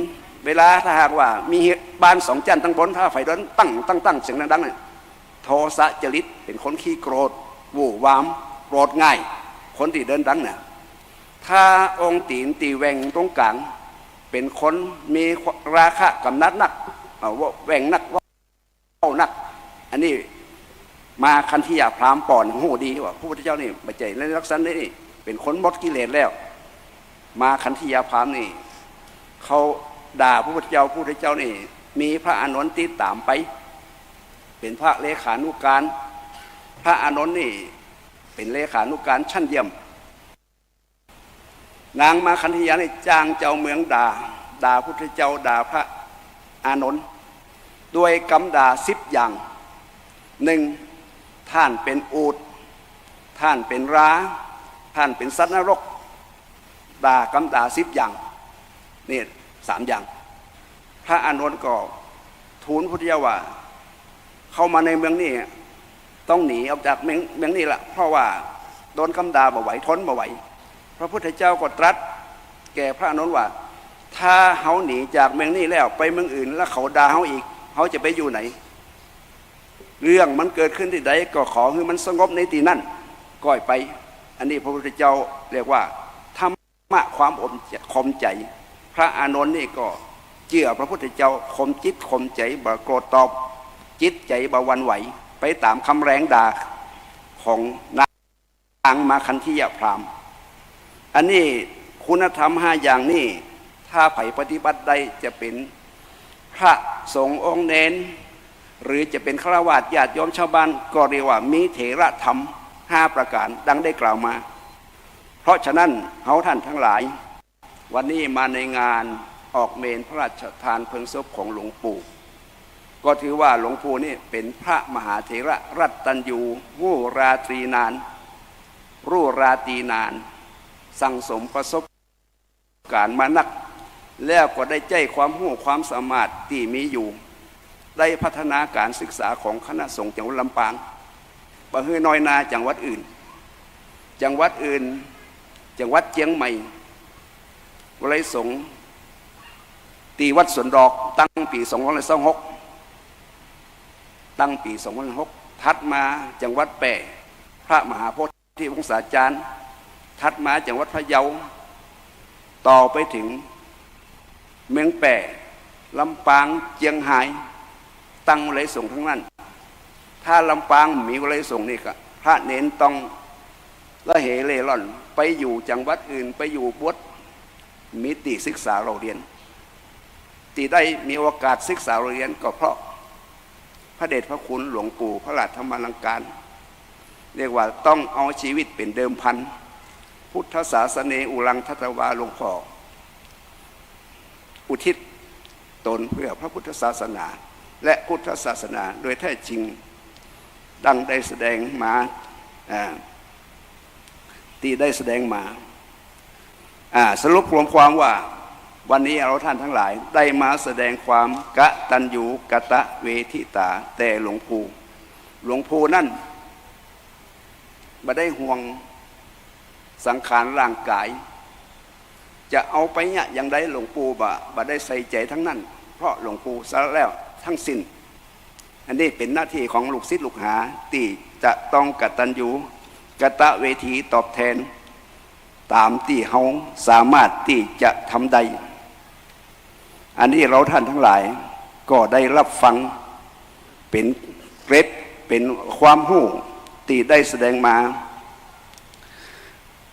เวลาถ้าหากว่ามีบ้านสองจันทร์ตั้งบนถ้าไฟร้อนตั้งเสียงดังๆเนี่ยโทสะจริตเป็นคนขี้โกรธวู่วามโกรธง่ายคนที่เดินดังเนี่ยถ้าองค์ตีนตีแหวงตรงกลางเป็นคนมีราคะกำนัดนักแหวงนักว่านักอันนี้มาคันธิยาพราหมณ์ป่อนโหดีว่าพระพุทธเจ้านี่บัจเจในลักษณะนี้เป็นคนหมดกิเลสแล้วมาคันธิยาพราหมณ์นี่เขาด่าพระพุทธเจ้านี่มีพระอานนท์ติดตามไปเป็นพระเลขานุการพระอานนท์นี่เป็นเลขานุการชั้นเยี่ยมนางมาคันธิยานี่จ้างเจ้าเมืองด่าพุทธเจ้าด่าพระอานนท์ด้วยคำด่า10 อย่างหนึ่งท่านเป็นอูฐท่านเป็นร้าท่านเป็นสัตว์นรกด่าคำด่า10 อย่างนี่3 อย่างพระอานนท์ก็ทูลพุทธเจ้าว่าเข้ามาในเมืองนี้ต้องหนีออกจากเมืองนี้ละเพราะว่าโดนคำด่าบ่ไหวทนบ่ไหวพระพุทธเจ้าก็ตรัสแก่พระอานนท์ว่าถ้าเขาหนีจากเมืองนี้แล้วไปเมืองอื่นแล้วเขาด่าเขาอีกเขาจะไปอยู่ไหนเรื่องมันเกิดขึ้นที่ใดก็ขอให้มันสงบในที่นั่นก้อยไปอันนี้พระพุทธเจ้าเรียกว่าธรรมะความข่มใจพระอานนท์นี่ก็เชื่อพระพุทธเจ้าข่มจิตข่มใจบ่โกรธตอบจิตใจบ่หวั่นไหวไปตามคำแรงด่าของนางมาคันธิยาพราหมณ์อันนี้คุณธรรม5 อย่างนี้ถ้าไผปฏิบัติได้จะเป็นพระสงฆ์องค์เน้นหรือจะเป็นฆราวาสญาติโยมชาวบ้านก็เรียกว่ามีเถระธรรม5 ประการดังได้กล่าวมาเพราะฉะนั้นเฮาท่านทั้งหลายวันนี้มาในงานออกเมนพระราชทานเพลิงศพของหลวงปู่ก็ถือว่าหลวงปู่นี่เป็นพระมหาเถระรัตตัญญูรู้ราตรีนานสั่งสมประสบการณ์มานักแล้วก็ได้ใจความรู้ความสามารถที่มีอยู่ได้พัฒนาการศึกษาของคณะสงฆ์จังหวัดลำปางบ่ฮือน้อยนาจังหวัดอื่น จังหวัดเชียงใหม่วลัยสงฆ์ตีวัดสวนดอกตั้งปี2526ตั้งปี2506ถัดมาจังหวัดแปะพระมหาโพธิวงศาจารย์ถัดมาจังหวัดพะเยาต่อไปถึงเมืองแปะลำปางเจียงไฮ้ตั้งวลัยสงฆ์ทั้งนั้นถ้าลำปางมีวลัยสงฆ์นี่ก็พระเนนต้องละเหเล่ร่อนไปอยู่จังหวัดอื่นไปอยู่บวชมิติศึกษาเราเรียนที่ได้มีโอกาสศึกษาเราเรียนก็เพราะพระเดชพระคุณหลวงปู่พระราชธรรมลังการเรียกว่าต้องเอาชีวิตเป็นเดิมพันพุทธศาสนาอุลังทัตวาหลวงพ่ออุทิศตนเพื่อพระพุทธศาสนาและพุทธศาสนาโดยแท้จริงดังได้แสดงมาที่ได้แสดงมาสรุปรวมความว่าวันนี้เราท่านทั้งหลายได้มาแสดงความกตัญญูกตเวทิตาแต่หลวงปู่นั่นบ่ได้ห่วงสังขารร่างกายจะเอาไปเนี่ยอย่างไรหลวงปู่บ่ได้ใส่ใจทั้งนั้นเพราะหลวงปู่สละแล้วทั้งสิ้นอันนี้เป็นหน้าที่ของลูกศิษย์ลูกหาที่จะต้องกตัญญูกตเวทีตอบแทนตามที่เขาสามารถที่จะทำได้อันนี้เราท่านทั้งหลายก็ได้รับฟังเป็นเกร็ดเป็นความรู้ที่ได้แสดงมา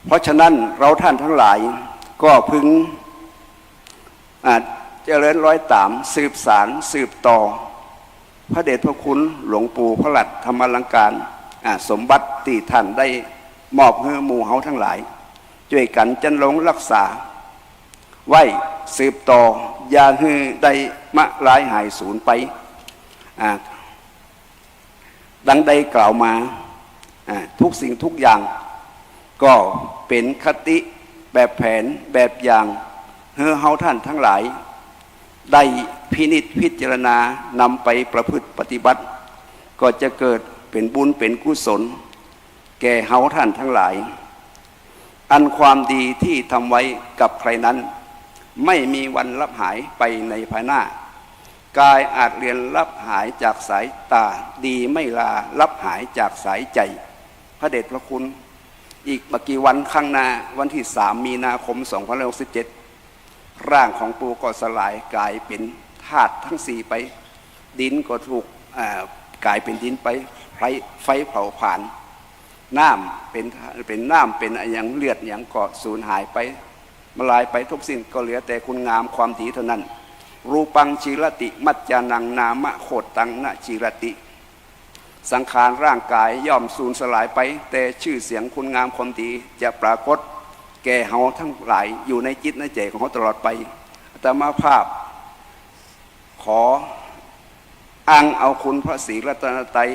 เพราะฉะนั้นเราท่านทั้งหลายก็พึงเจริญร้อยตามสืบสารสืบต่อพระเดชพระคุณหลวงปู่พระหลัดธรรมลังการสมบัติที่ท่านได้มอบให้หมู่เฮาทั้งหลายช่วยกันจันลงรักษาไว้สืบต่ออย่าให้ได้มะลายหายสูญไปดังได้กล่าวมาทุกสิ่งทุกอย่างก็เป็นคติแบบแผนแบบอย่างให้เฮาท่านทั้งหลายได้พินิจพิจารณานำไปประพฤติปฏิบัติก็จะเกิดเป็นบุญเป็นกุศลแก่เฮาท่านทั้งหลายอันความดีที่ทำไว้กับใครนั้นไม่มีวันลับหายไปในภายหน้ากายอาจเรียนลับหายจากสายตาดีไม่ลาลับหายจากสายใจพระเดชพระคุณอีกไม่กี่วันข้างหน้าวันที่3 มีนาคม 2567ร่างของปู่ก็สลายกลายเป็นธาตุทั้ง4ไปดินก็ถูกกลายเป็นดินไปไฟเผาผลาญน้ำเป็นน้ำเป็นอย่างเลือดอย่างก็สูญหายไปมาลายไปทุกสิ่งก็เหลือแต่คุณงามความดีเท่านั้นรูปังจีรติมัจจานังนามะโคตตังนะจีรติสังขารร่างกายย่อมสูญสลายไปแต่ชื่อเสียงคุณงามความดีจะปรากฏแก่เฮาทั้งหลายอยู่ในจิตในใจของเขาตลอดไปอาตมาภาพขออ้างเอาคุณพระศรีรัตนตรัย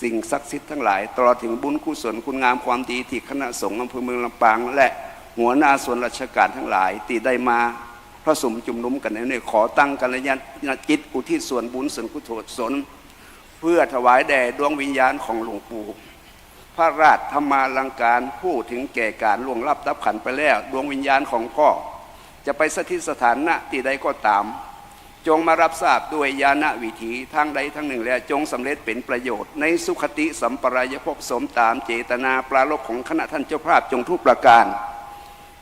สิ่งศักดิ์สิทธิ์ทั้งหลายตลอดถึงบุญกุศลคุณงามความดีที่คณะสงฆ์อำเภอเมืองลำปางและหัวหน้าส่วนราชการทั้งหลายที่ได้มาพระสมจุมนุมกันในขอตั้งกัลยาณจิตอุทิศส่วนบุญส่วนกุศลเพื่อถวายแด่ดวงวิญญาณของหลวงปู่พระราชธรรมาลังการผู้ถึงแก่การล่วงลับดับขันไปแล้วดวงวิญญาณของพ่อจะไปสถิตสถานณที่ใดก็ตามจงมารับทราบด้วยญาณวิถีทางใดทางหนึ่งแล้วจงสำเร็จเป็นประโยชน์ในสุขติสัมปรายภพสมตามเจตนาปรารภของคณะท่านเจ้าภาพจงทุกประการ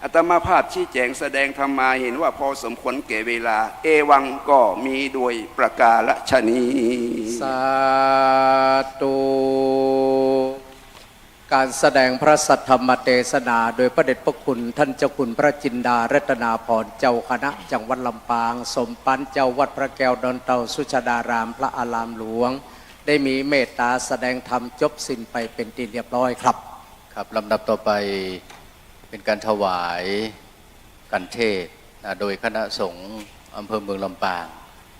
อาตมาภาพชี้แจงแสดงธรรมาเห็นว่าพอสมควรแก่เวลาเอวังก็มีโดยประกาศนีสาธุการแสดงพระสัทธรรมเทศนาโดยพระเดชพระคุณท่านเจ้าคุณพระจินดารัตนาพรเจ้าคณะจังหวัดลำปางสมปันเจ้าวัดพระแก้วดอนเตาสุชาดารามพระอารามหลวงได้มีเมตตาแสดงธรรมจบสิ้นไปเป็นที่เรียบร้อยครับครับลำดับต่อไปเป็นการถวายการเทศน์โดยคณะสงฆ์อำเภอเมืองลำปาง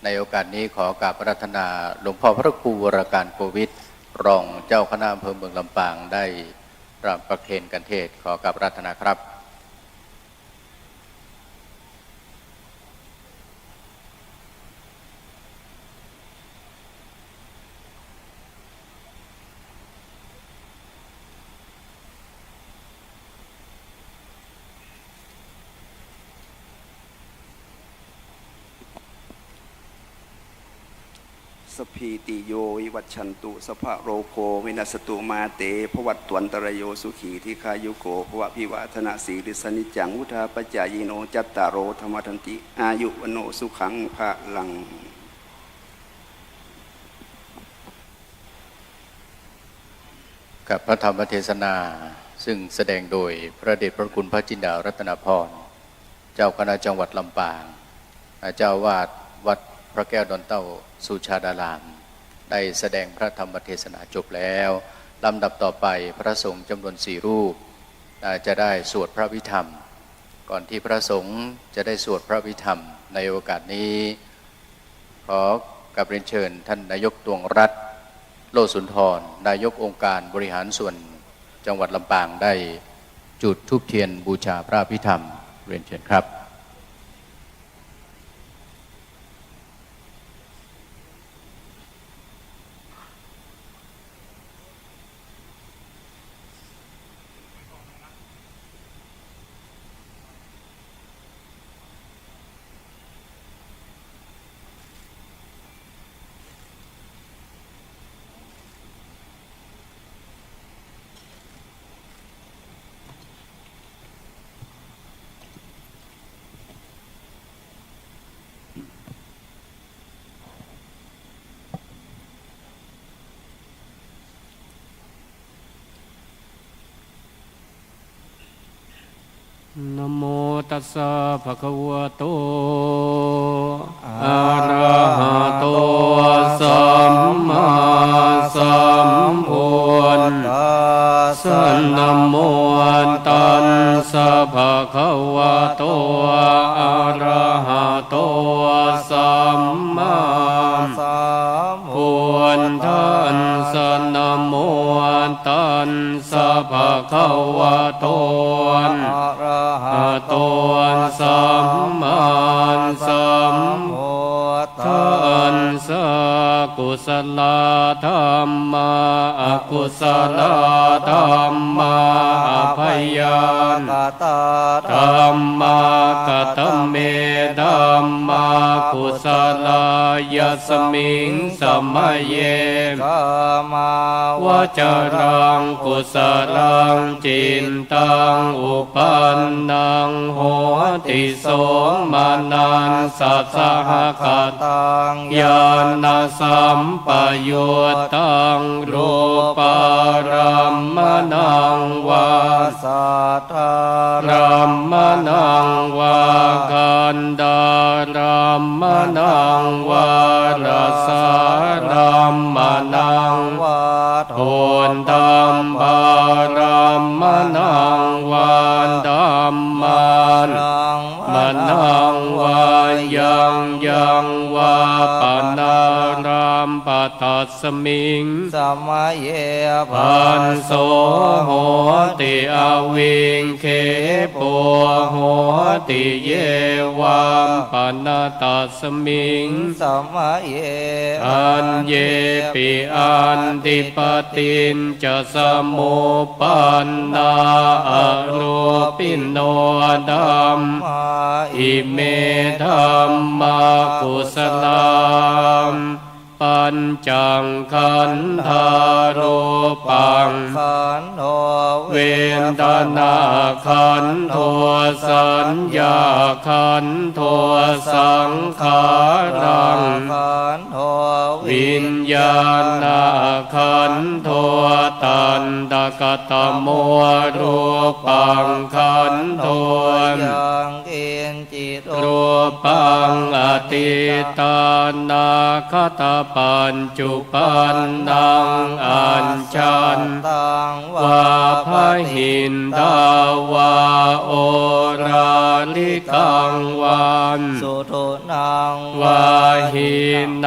ในโอกาสนี้ขอกราบอาราธนาหลวงพ่อพระครูวรการโกวิทรองเจ้าคณะอำเภอเมืองลำปางได้รับประเคนการเทศน์ขอกราบอาราธนาครับ สพีติโยวิวัชชันตุสภะโรโควินัสตุมาเตภวัตตวันตรโยสุขีทิคายุโกภวะพิวาธนาสีริสนิจังวุธาปจายโนจัตตารโรธรรมทันติอายุวโนสุขังภะลังกับพระธรรมเทศนาซึ่งแสดงโดยพระเดชพระคุณพระจินดารัตนพรเจ้าคณะจังหวัดลำปางเจ้าวาดวัดพระแก้วดอนเต้าสุชาดารามได้แสดงพระธรรมเทศนาจบแล้วลำดับต่อไปพระสงฆ์จำนวน4 รูปจะได้สวดพระวิธรรมก่อนที่พระสงฆ์จะได้สวดพระวิธรรมในโอกาสนี้ขอกราบเรียนเชิญท่านนายกตวงรัตน์โลสุนทรนายกองค์การบริหารส่วนจังหวัดลำปางได้จุดธูปเทียนบูชาพระพิธรรมเรียนเชิญครับนะโมตัสสะภะคะวะโตอะระหะโตสัมมาสัมพุทธัสสะนะโมตัสสะภะคะวะโตอะระหะโตสัมมาสัมพุทธัสสะนะโมตัสสะภะคะวะโตอะระหะโตสัมมาสัมพุทธัสสะกุศลธรรมาอกุศลธรรมาอภัยานธรรมากตเมธรรมากุศลายสมิงสมัยเยกามาวจรังกุศลังจินตังอุปันนังโหติโสมานันสัสสหคตังญาณสัมปยุตตังรูปารัมมนังวาสัทธารัมมนังวากันดารัมมนังวารสารัมมนังวาโทนตัมปารัมมนังวานดัมมันมนังวายังยังวาปนารัมปทัสสมิงสมัยเยพันโสโหติอวิงเคปัวโหติเยวามปนาตัสสมิงสมัยเยอันเยปิอันติปตินจะสมุปันนาอรูปิโนดัมมาอิเมธัมมากุศลามปัญจังขันธารูปังขันโทเวทนาขันโทสัญญาขันโทสังขารังขันโทวิญญาณขันโทตันตกตโมรูปังขันโทยังกินจิตรูปังอติตานาคตปัญจุปันนังอัญชันตังวาพหินดาวาโอราลิกังวันสุทุนังวาหิ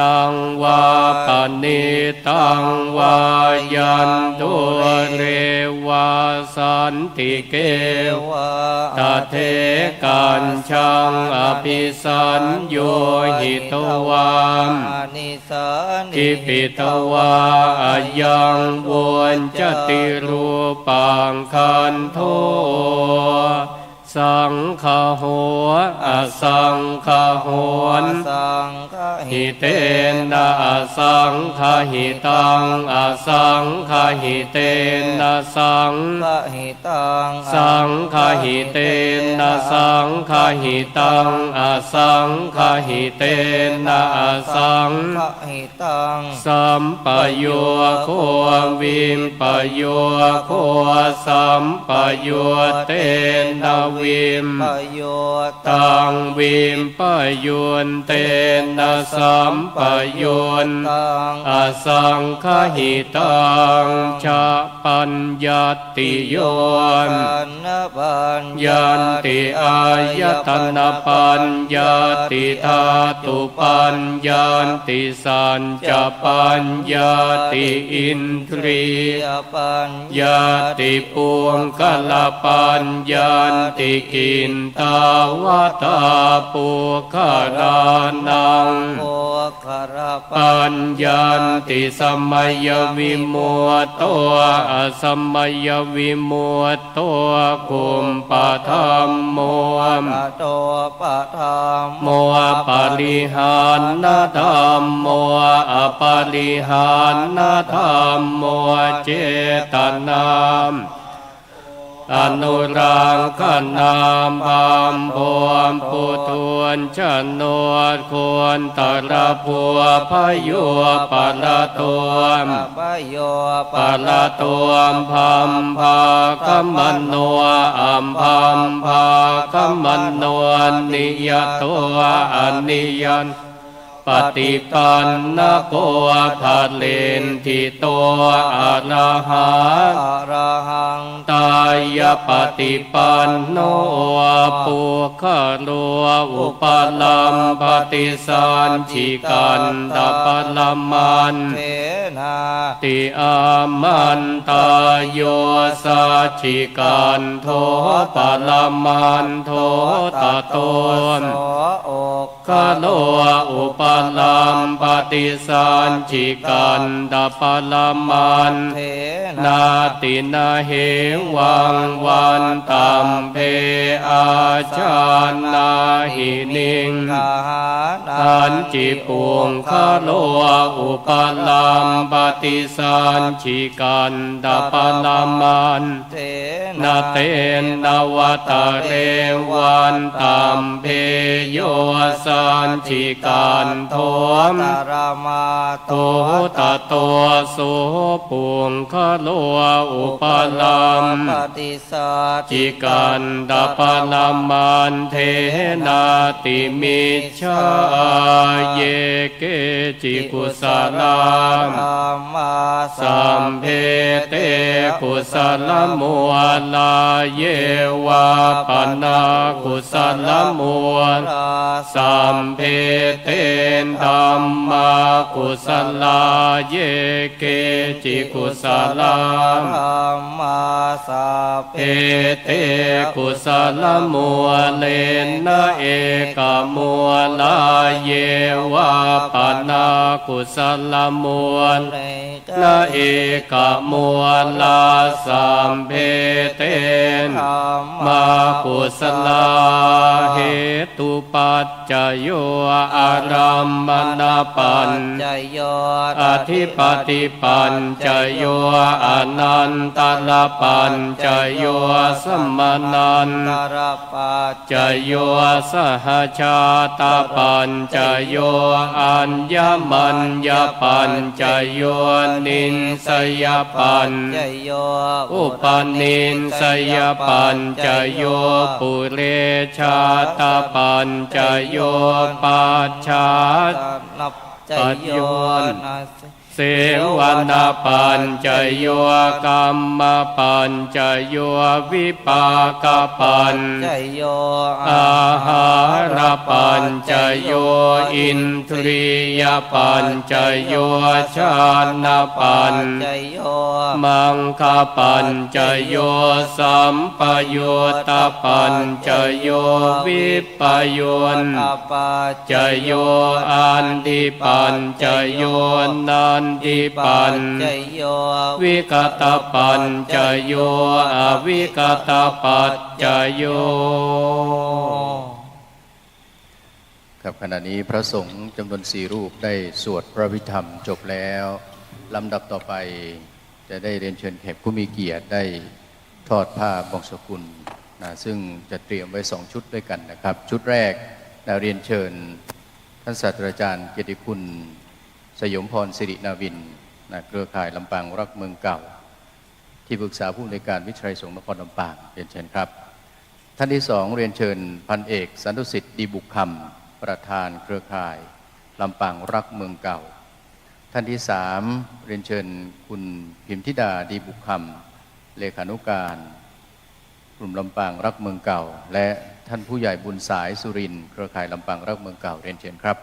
นังวาปณิตังวายันตุเรวาสันติเกวะตเทกันชังอภิสัญโยหิตวามนิสันอิปิตวายังวนจติรูปังคันโทสังฆโหอสังฆโหนสังฆ หิเตนะอสังคหิตังอสังคหิเตนะสังคหิตังสังคหิเตนะสังคหิตังอสังคหิเตนะอสังคหิตังสัมปโยโควิมปโยโคสัมปโยเตนะวิมปโยตังวิมปโยนเตนะสัมปโยนตังอสังคหิตังชะปัญญติโยนยันติอายตนะปัญญติธาตุปัญญติสัญจปัญญติอินทรียปัญญติปุงกลปัญญติกินตาวตาปุคารานังปัญญติสมัยวิมุตโตอสมัยวิมุตโตคุมปะธัมโมโตปะธัมโมปาริหานนาธัมโมอปาริหานนาธัมโมเจตนามอนุรังขนามบามบวมปุถุนชนวดควรตระพัวพยุปะละตัวมปะละตัวมพัมภาคัมมันโนอัมพัมภาคัมมันโนนิยตัวอนิยันปฏิปันนะโกภาเลนทิโตอะระหังตายปฏิปันโนปุคโลอุปลัมปฏิสันชิกันตปลัมมันเทนาติอามันตายโยสัจฉิกันโทปลัมมันโทตโตนคโลอุปลัมปฏิสันชิกันตปลัมมันเทนาตินาเหวังวันตัมเพอาชานาหินิงอันจิปุงคโลอุปลัมปฏิสันชิกันตปลัมมันเทนาเตนวตะเรวันตัมเพโยสันชิกันโทมตระมาโตตะโตสุปุงคโลอุปลัมปฏิสัจจิกันตปลัมมันเทนาติมิจฉาเยเกจิกุสลาสัมเพเตกุสลมัวลาเยวาปนากุสลมัวสัมเพเตธัมมากุสลาเยเกจิกุสลาธัมมาสัพเพเตกุสลมัวเลนะเอกมัวลาเยวาปนากุสลมัวนะเอกมัวลาสัมเพเตธัมมากุสลาเหตุปัจจโยอารัมมณปัญจโยอธิปติปัญจโยอนันตรปัญจโยสัมมานันตรปัญจโยสหชาตปัญจโยอัญญมัญญปัญจโยนินสยปัญจโยอุปนินสยปัญจโยปุเรชาตปัญจโยปัจฉาปัจโยเสวนาปัญจโยกัมมปัญจโยวิปากปัญจโยอาหารปัญจโยอินทรียปัญจโยชานะปัญจโยมังคปัญจโยสัมปโยตปัญจโยวิปโยปัญจโยอันติปัญจโยนันติปัญจโยวิกตปัญจโยอวิกตปัญจโย ข กับขณะนี้พระสงฆ์จำนวน4รูปได้สวดพระวิธรรมจบแล้วลำดับต่อไปจะได้เรียนเชิญแขกผู้มีเกียรติได้ทอดผ้าบางสกุลนะซึ่งจะเตรียมไว้2ชุดด้วยกันนะครับชุดแรกเรียนเชิญท่านศาสตราจารย์เกียรติคุณสยมพรสิรินาวินเครือข่ายลำปางรักเมืองเก่าที่ปรึกษาผู้อำนวยการวิทยาลัยสงฆ์นครลำปางเรียนเชิญครับท่านที่2เรียนเชิญพันเอกสันตุสิทธิ์ดีบุกคำประธานเครือข่ายลำปางรักเมืองเก่าท่านที่3เรียนเชิญคุณพิมธิดาดีบุกคำเลขานุการกลุ่มลำปางรักเมืองเก่าและท่านผู้ใหญ่บุญสายสุรินทร์เครือข่ายลำปางรักเมืองเก่าเรียนเชิญครับ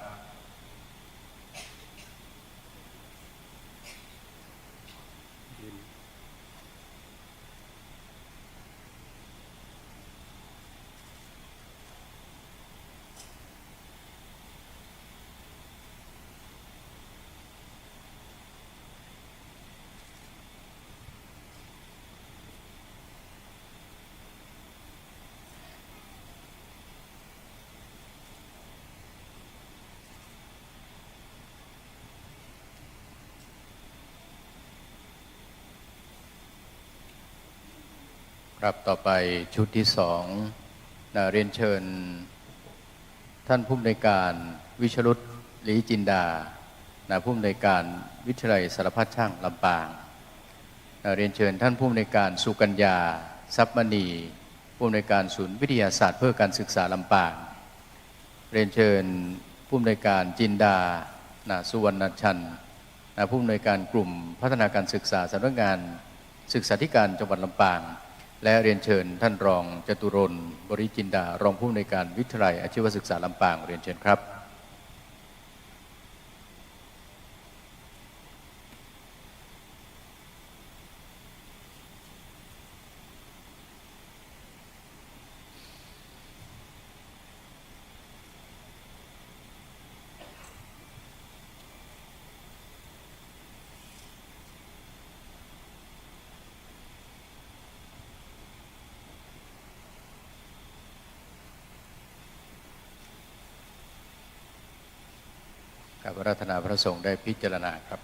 ครับต่อไปชุดที่2เรียนเชิญท่านผู้อำนวยการวิชรุตลีจินดาผู้อำนวยการวิทยาลัยสารพัดช่างลำปางเรียนเชิญท่านผู้อำนวยการสุกัญญาทรัพย์มณีผู้อำนวยการศูนย์วิทยาศาสตร์เพื่อการศึกษาลำปางเรียนเชิญผู้อำนวยการจินดาสุวรรณชันผู้อำนวยการกลุ่มพัฒนาการศึกษาสำนักงานศึกษาธิการจังหวัดลำปางและเรียนเชิญท่านรองจตุรนต์บริจินดารองผู้อำนวยการวิทยาลัยอาชีวศึกษาลำปางเรียนเชิญครับกับอาราธนาพระสงฆ์ได้พิจารณาครับ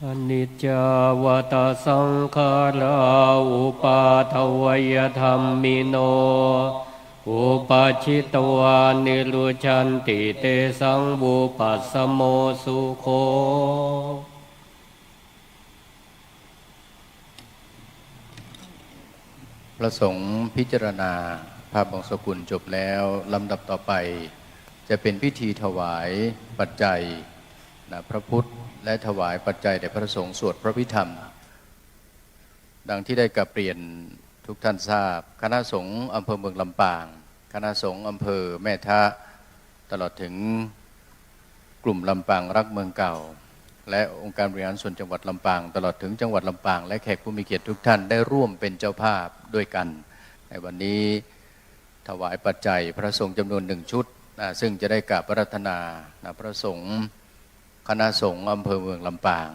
อนิจจาวตาสังขาราอุปาทวยธรรมิโนอุปาชิตวานิรุชันติเตสังบุปัสสโมสุโขพระสงฆ์พิจารณาภาพบางสกุลจบแล้วลำดับต่อไปจะเป็นพิธีถวายปัจจัยพระพุทธและถวายปัจจัยแด่พระสงฆ์สวดพระพิธรรมดังที่ได้กราบเรียนทุกท่านทราบคณะสงฆ์อำเภอเมืองลำปางคณะสงฆ์อำเภอแม่ทะตลอดถึงกลุ่มลำปางรักเมืองเก่าและองค์การบริหารส่วนจังหวัดลำปางตลอดถึงจังหวัดลำปางและแขกผู้มีเกียรติทุกท่านได้ร่วมเป็นเจ้าภาพด้วยกันในวันนี้ถวายปัจจัยพระสงฆ์จำนวน1ชุดซึ่งจะได้กราบอาราธนาพระสงฆ์คณะสงฆ์อำเภอเมืองลำปาง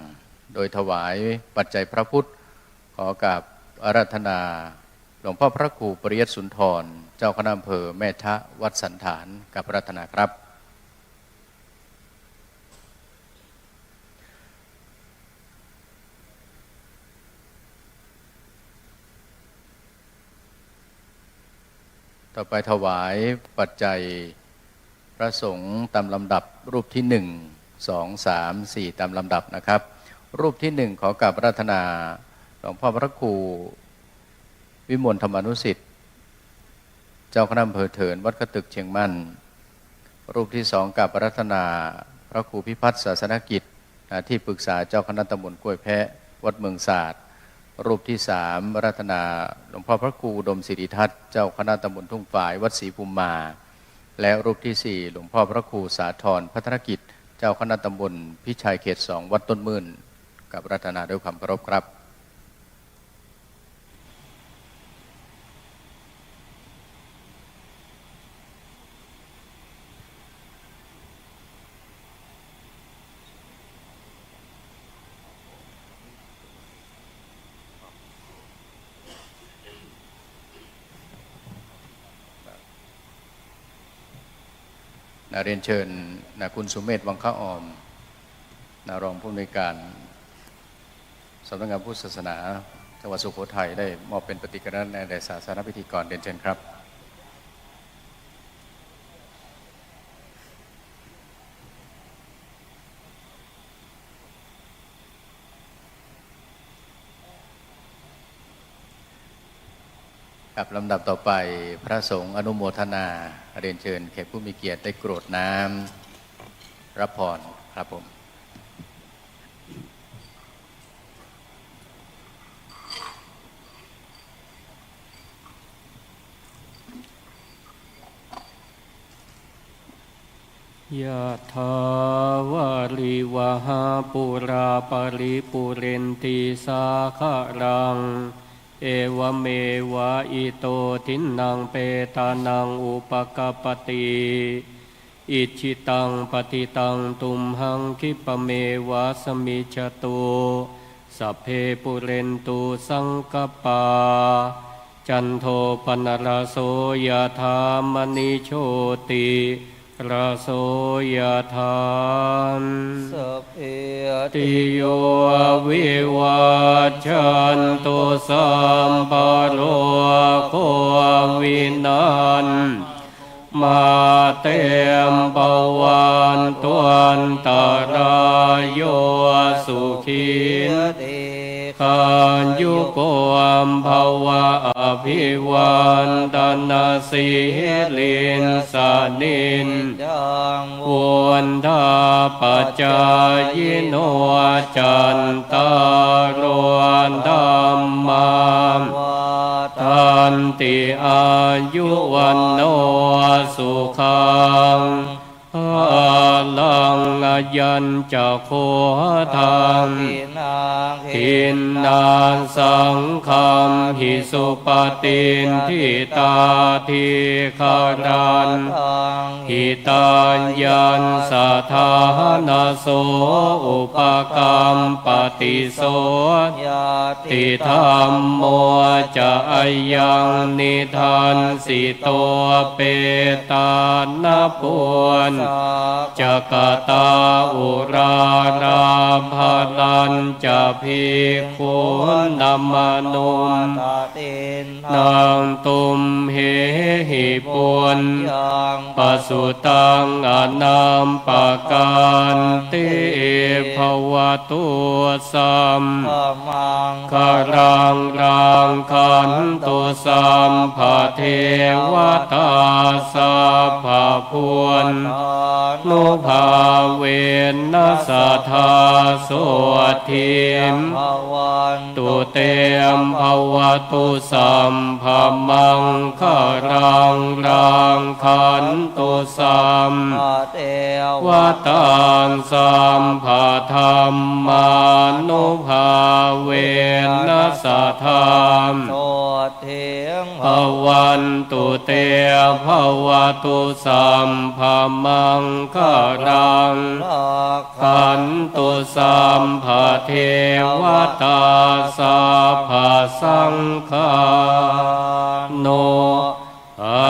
โดยถวายปัจจัยพระพุทธขอกราบอาราธนาหลวงพ่อพระครูปริยัติสุนทรเจ้าคณะอำเภอแม่ทะวัดสันฐานกับอาราธนาครับต่อไปถวายปัจจัยพระสงฆ์ตามลำดับรูปที่1 2 3 4ตามลำดับนะครับรูปที่1ขอกราบอาราธนาหลวงพ่อพระครูวิมลธรรมานุสิทธิ์เจ้าคณะอำเภอเถินวัดกระตึกเชียงมั่นรูปที่2กราบอาราธนาพระครูพิพัฒน์ศาสนกิจที่ปรึกษาเจ้าคณะตำบลกล้วยแพะวัดเมืองศาสตร์รูปที่3อาราธนาหลวงพ่อพระครูอุดมศิริทัตน์เจ้าคณะตำบลทุ่งฝายวัดศรีภูมิมาและรูปที่4หลวงพ่อพระครูสาธรพัฒนกิจเจ้าคณะตำบลพิชัยเขต2วัดต้นมื่นกับอาราธนาด้วยความเคารพครับ อ เรียนเชิญคุณสุเมธวังคะออมรองผู้อำนวยการสำนักงานพุทธศาสนาจังหวัดสุโขทัยได้มอบเป็นปฏิกรณในแด่ศาสนพิธีกรเรียนเชิญครับครับลำดับต่อไปพระสงฆ์อนุโมทนาเรียนเชิญแขกผู้มีเกียรติได้กรวดน้ำรับพรครับผมยะถาวาริวหาปุราปริปุเรนติสาคารังเอวเมวะอิโตทินังเปตานังอุปกปปติอิชิตังปฏิตังตุมหังคิปะเมวะสมิจจตุสัพเพปุเรนตุสังกปาจันโทปนรโสยถามณิโชติราโสยธามสัพเพติโยวิวัชชันตุสัมปโรโควินัสมาเตมปวันตวันตารายโยสุขิขันยุโกอัมภวะอภิวันตนาสิลินสานินวันทาปัจจายโนจันตารวันธรรมทันติอายุวันโนสุขังลังอายัญจะโคทังทินนานสังคัมหิสุปฏินทิตาทิคารันหิตัญญันสัทธานาโสอุปกรรมปฏิโสติธรรมโมจะอายังนิทานสิโตเปตานปวนจักตาอุราราภลันจะภิกขุนัมมนุมนางตุมเหหิปุญปสุตังอนามปะการติภวตุสัมคารังรังคันตุสัมภเทวตาสัพพพวนนุภาเวนัสสัทธาโสทิมตุเตมภวตุสัมภมังคารังรังคันตุสัมวตังสัมภธรรมานุภาเวนัสสัทธามภวันตุเตภวตุสัมภมังคารังขันตุสัมภเทวตาสัพพสังฆาโนอา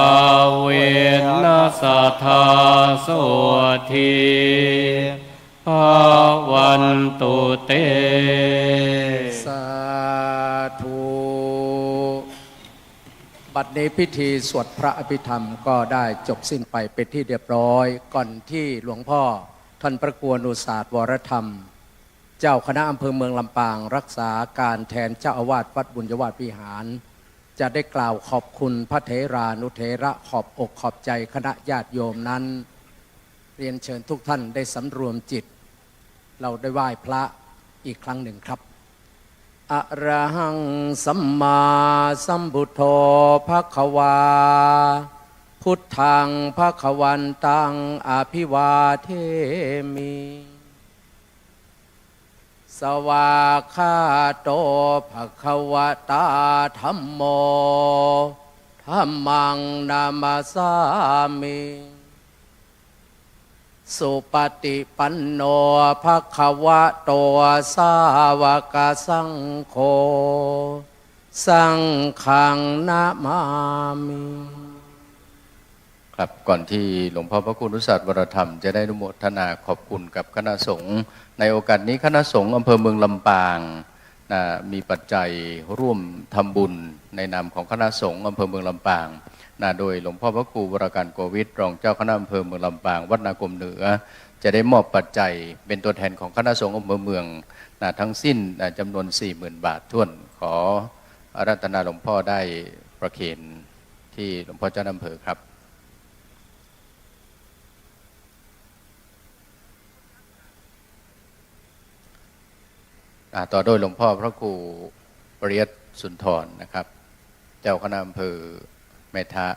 เวนัสสัทธาโสทิภวันตุเตสาธุบัดนี้พิธีสวดพระอภิธรรมก็ได้จบสิ้นไปเป็นที่เรียบร้อยก่อนที่หลวงพ่อท่านประกวณอุศาสตร์วรธรรมเจ้าคณะอำเภอเมืองลำปางรักษาการแทนเจ้าอาวาสวัดบุญยวาสวิหารจะได้กล่าวขอบคุณพระเถรานุเถระขอบอกขอบใจคณะญาติโยมนั้นเรียนเชิญทุกท่านได้สำรวมจิตเราได้ไหว้พระอีกครั้งหนึ่งครับอะระหังสัมมาสัมพุทโธภควาพุทธังภควันตังอภิวาเทมิสวากขาโตภควตาธัมโมธัมมังนามาสามิสุปฏิปันโนภควโตสาวกสังโฆสังฆังนะมามิ ครับก่อนที่หลวงพ่อพระคุณรุศาสตร์วรธรรมจะได้อนุโมทนาขอบคุณกับคณะสงฆ์ในโอกาสนี้คณะสงฆ์อำเภอเมืองลำปางมีปัจจัยร่วมทำบุญในนามของคณะสงฆ์อำเภอเมืองลำปางโดยหลวงพ่อพระครูวรการโกวิทรองเจ้าคณะอำเภอเมืองลำปางวัดนากรมเหนือจะได้มอบปัจจัยเป็นตัวแทนของคณะสงฆ์อำเภอเมืองทั้งสิ้นจำนวน 40,000 บาทถ้วนขออาราธนาหลวงพ่อได้ประเคนที่หลวงพ่อเจ้าอำเภอครับต่อโดยหลวงพ่อพระครูปริยัติสุนทรนะครับเจ้าคณะอำเภอแม่ทะ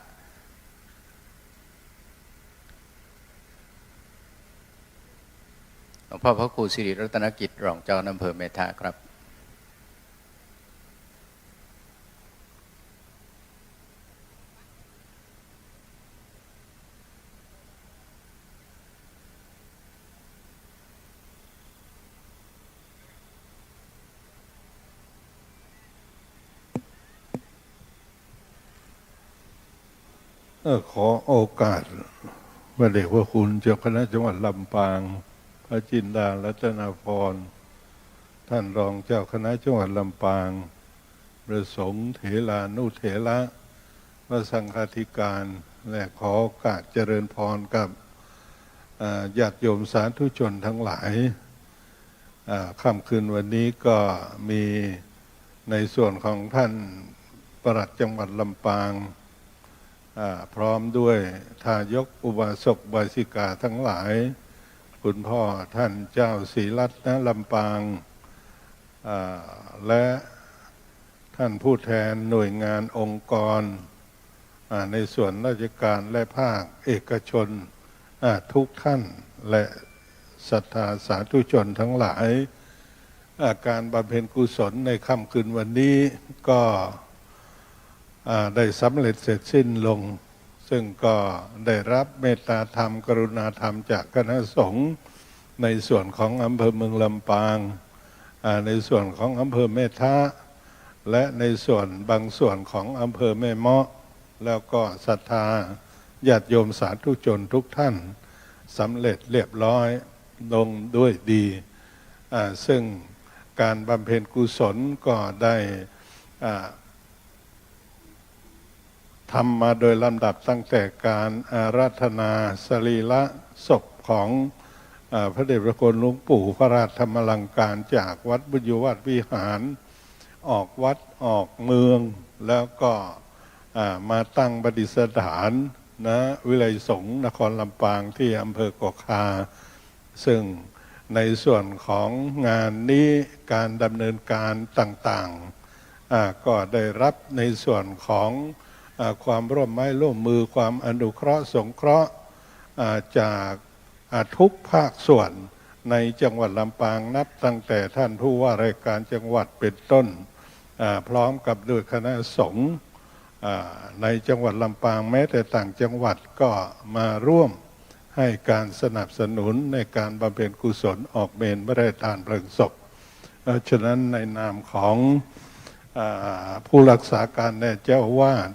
หลวงพ่อพระครูสิริรัตนกิจรองเจ้าคณะอำเภอแม่ทะครับขอโอกาสพระเดชพระคุณเจ้าคณะจังหวัดลำปางพระจินดารัตนาภรณ์ท่านรองเจ้าคณะจังหวัดลำปางประสงค์เถรานุเถระพระสังฆาธิการและขอโอกาสเจริญพรกับญาติโยมสาธุชนทั้งหลายค่ำคืนวันนี้ก็มีในส่วนของท่านปลัดจังหวัดลำปางพร้อมด้วยทายกอุบาสกอุบาสิกาทั้งหลายคุณพ่อท่านเจ้าศรีรัตนลำปางและท่านผู้แทนหน่วยงานองค์กรในส่วนราชการและภาคเอกชนทุกท่านและศรัทธาสาธุชนทั้งหลายการบำเพ็ญกุศลในค่ำคืนวันนี้ก็ได้สำเร็จเสร็จสิ้นลงซึ่งก็ได้รับเมตตาธรรมกรุณาธรรมจากคณะสงฆ์ในส่วนของอำเภอเมืองลำปางในส่วนของอำเภอแม่ทะและในส่วนบางส่วนของอำเภอแม่เมาะแล้วก็ศรัทธาญาติโยมสาธุชนทุกท่านสำเร็จเรียบร้อยลงด้วยดีซึ่งการบำเพ็ญกุศลก็ได้ทำมาโดยลำดับตั้งแต่การอาราธนาสรีระศพของพระเดชพระคุณหลวงปู่พระราชธรรมลังการจากวัดบุญยวาสวิหารออกวัดออกเมืองแล้วก็มาตั้งประดิษฐานวิไลสงฆ์นครลำปางที่อำเภอกกคาซึ่งในส่วนของงานนี้การดำเนินการต่างๆก็ได้รับในส่วนของความร่วมไม้ร่วมมือความอนุเคราะห์สงเคราะห์จากทุกภาคส่วนในจังหวัดลำปางนับตั้งแต่ท่านผู้ว่าราชการจังหวัดเป็นต้นพร้อมกับด้วยคณะสงฆ์ในจังหวัดลำปางแม้แต่ต่างจังหวัดก็มาร่วมให้การสนับสนุนในการบำเพ็ญกุศลออกเมนพระราชทานเพลิงศพฉะนั้นในนามของผู้รักษาการแน่เจ้าวาด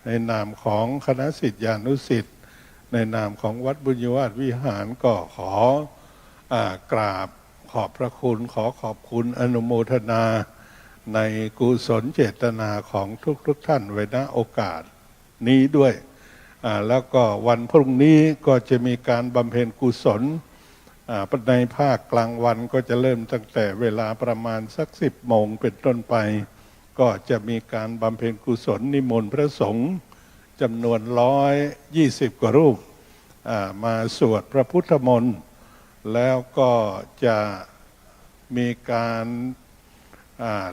ในนามของคณะศิษยานุศิษย์ในนามของวัดบุญยวาสวิหารก็ขอกราบขอบพระคุณขอขอบคุณอนุโมทนาในกุศลเจตนาของทุกท่านไว้ณโอกาสนี้ด้วยแล้วก็วันพรุ่งนี้ก็จะมีการบำเพ็ญกุศลในภาคกลางวันก็จะเริ่มตั้งแต่เวลาประมาณสัก10 โมงเป็นต้นไปก็จะมีการบำเพ็ญกุศลนิมนต์พระสงฆ์จำนวน120 กว่ารูปมาสวดพระพุทธมนต์แล้วก็จะมีการ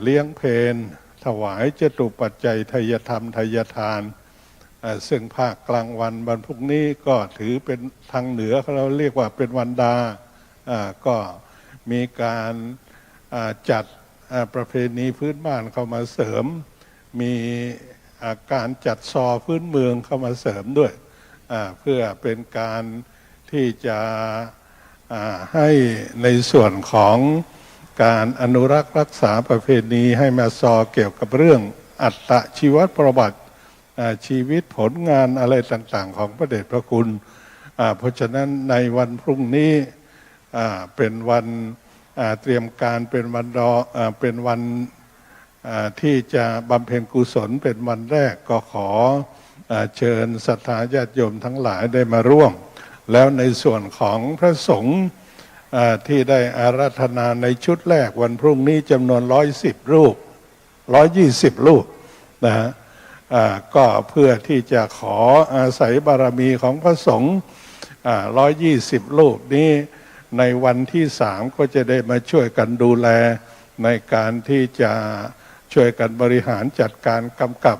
เลี้ยงเพลถวายจตุปัจจัยทายธรรมทายทานซึ่งภาคกลางวันวันพรุ่งนี้ก็ถือเป็นทางเหนือเราเรียกว่าเป็นวันดาก็มีการจัดประเพณีพื้นบ้านเข้ามาเสริมมีการจัดซอพื้นเมืองเข้ามาเสริมด้วยเพื่อเป็นการที่จะให้ในส่วนของการอนุรักษ์รักษาประเพณีให้มาซอเกี่ยวกับเรื่องอัตชีวประวัติ ชีวิตผลงานอะไรต่างๆของพระเดชพระคุณเพราะฉะนั้นในวันพรุ่งนี้เป็นวันเตรียมการเป็นวันที่จะบำเพ็ญกุศลเป็นวันแรกก็ขอเชิญศรัทธาญาติโยมทั้งหลายได้มาร่วมแล้วในส่วนของพระสงฆ์ที่ได้อาราธนาในชุดแรกวันพรุ่งนี้จำนวน110 รูป120 รูปนะฮะก็เพื่อที่จะขออาศัยบารมีของพระสงฆ์120 รูปนี้ในวันที่3ก็จะได้มาช่วยกันดูแลในการที่จะช่วยกันบริหารจัดการกำกับ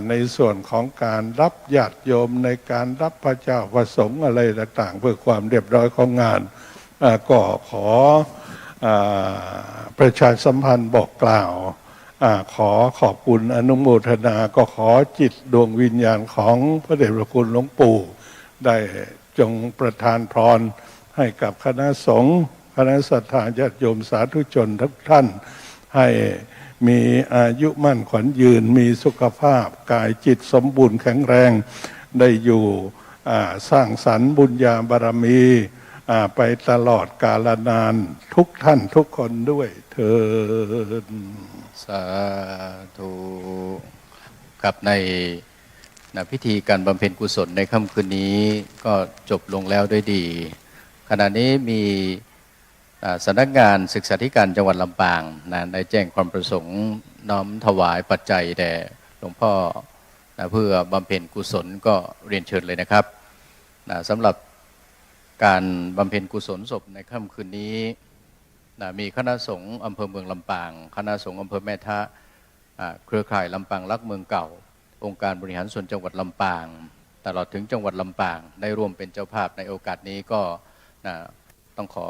ในส่วนของการรับญาติโยมในการรับพระเจ้าพระสงฆ์อะไรต่างๆเพื่อความเรียบร้อยของงานก็ขอประชาสัมพันธ์บอกกล่าวขอขอบคุณอนุโมทนาก็ขอจิตดวงวิญญาณของพระเดชพระคุณหลวงปู่ได้จงประทานพรให้กับคณะสงฆ์คณะศรัทธาญาติโยมสาธุชนทุกท่านให้มีอายุมั่นขวัญยืนมีสุขภาพกายจิตสมบูรณ์แข็งแรงได้อยู่สร้างสรรค์บุญญาบารมีไปตลอดกาลนานทุกท่านทุกคนด้วยเถิดสาธุกับในพิธีการบำเพ็ญกุศลในค่ำคืนนี้ก็จบลงแล้วด้วยดีขณะนี้มีสำนักงานศึกษาธิการจังหวัดลำปางได้แจ้งความประสงค์น้อมถวายปัจจัยแด่หลวงพ่อเพื่อบำเพ็ญกุศลก็เรียนเชิญเลยนะครับสำหรับการบำเพ็ญกุศลศพในค่ำคืนนี้มีคณะสงฆ์อำเภอเมืองลำปางคณะสงฆ์อำเภอแม่ทะเครือข่ายลำปางรักเมืองเก่าองค์การบริหารส่วนจังหวัดลำปางตลอดถึงจังหวัดลำปางได้ร่วมเป็นเจ้าภาพในโอกาสนี้ก็ต้องขอ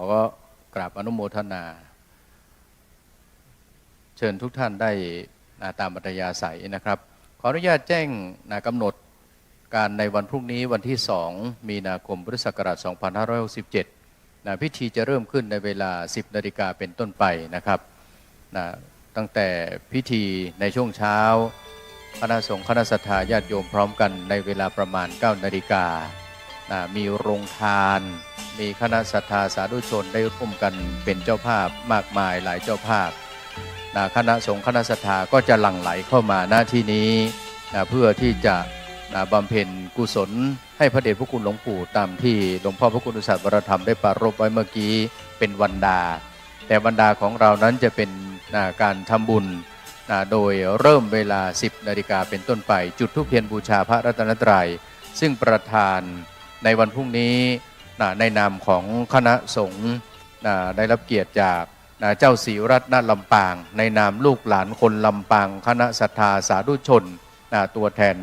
กราบอนุโมทนาเชิญทุกท่านได้ตามอัธยาศัยนะครับขออนุญาตแจ้งกำหนดการในวันพรุ่งนี้วันที่2 มีนาคมพุทธศักราช 2567พิธีจะเริ่มขึ้นในเวลา 10 นาฬิกาเป็นต้นไปนะครับตั้งแต่พิธีในช่วงเช้าคณะสงฆ์คณะศรัทธาญาติโยมพร้อมกันในเวลาประมาณ 9 นาฬิกามีโรงทานมีคณะศรัทธาสาธุชนได้ร่วมกันเป็นเจ้าภาพมากมายหลายเจ้าภาพคณะสงฆ์คณะศรัทธาก็จะหลั่งไหลเข้ามาณที่นี้เพื่อที่จะบำเพ็ญกุศลให้พระเดชพระคุณหลวงปู่ตามที่หลวงพ่อพระคุณอุตสาหวรธรรมได้ปรารภไว้เมื่อกี้เป็นวันดาแต่วันดาของเรานั้นจะเป็นการทำบุญโดยเริ่มเวลา 10 นาฬิกาเป็นต้นไปจุดธูปเทียนบูชาพระรัตนตรัยซึ่งประธานในวันพรุ่งนี้ในนามของคณะสงฆ์ได้รับเกียรติจากเจ้าศรีรัตนลำปางในนามลูกหลานคนลำปางคณะศรัทธาสาธุชนตัวแทน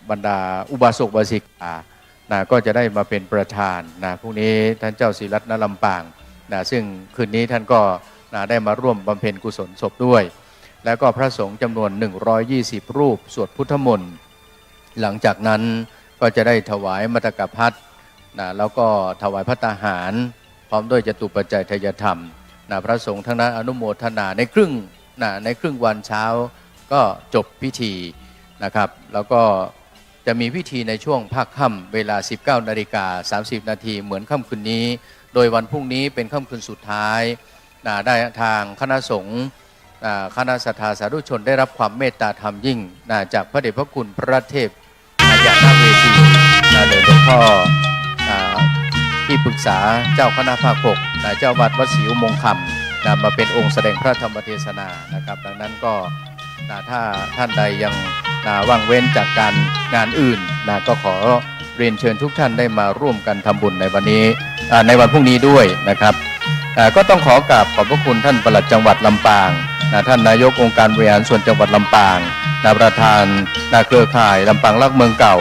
บรรดาอุบาสกอุบาสิกาก็จะได้มาเป็นประธานพรุ่งนี้ท่านเจ้าศรีรัตนลำปางซึ่งคืนนี้ท่านก็ได้มาร่วมบำเพ็ญกุศลศพด้วยแล้วก็พระสงฆ์จำนวน120 รูปสวดพุทธมนต์หลังจากนั้นก็จะได้ถวายมัตตกภัตแล้วก็ถวายภัตตาหารพร้อมด้วยจตุปัจจัยทายธรรมพระสงฆ์ทั้งนั้นอนุโมทนาในครึ่งวันเช้าก็จบพิธีนะครับแล้วก็จะมีพิธีในช่วงภาคค่ำเวลา 19:30 นาทีเหมือนค่ำคืนนี้โดยวันพรุ่งนี้เป็นค่ำคืนสุดท้ายได้ทางคณะสงฆ์คณะศรัทธาสาธุชนได้รับความเมตตาธรรมยิ่งจากพระเดชพระคุณพระเทพญาณเวทีโดยหลวงพ่อที่ปรึกษาเจ้าคณะภาค 6เจ้าวัดวัดศรีอุโมงค์คำมาเป็นองค์แสดงพระธรรมเทศนานะครับดังนั้นก็ถ้าท่านใดยังว่างเว้นจากการงานอื่นก็ขอเรียนเชิญทุกท่านได้มาร่วมกันทำบุญในวันนี้ในวันพรุ่งนี้ด้วยนะครับก็ต้องขอกราบขอบพระคุณท่านปลัดจังหวัดลำปางท่านนายกองค์การบริหารส่วนจังหวัดลำปางประธานเครือข่ายลำปางรักเมืองเก่า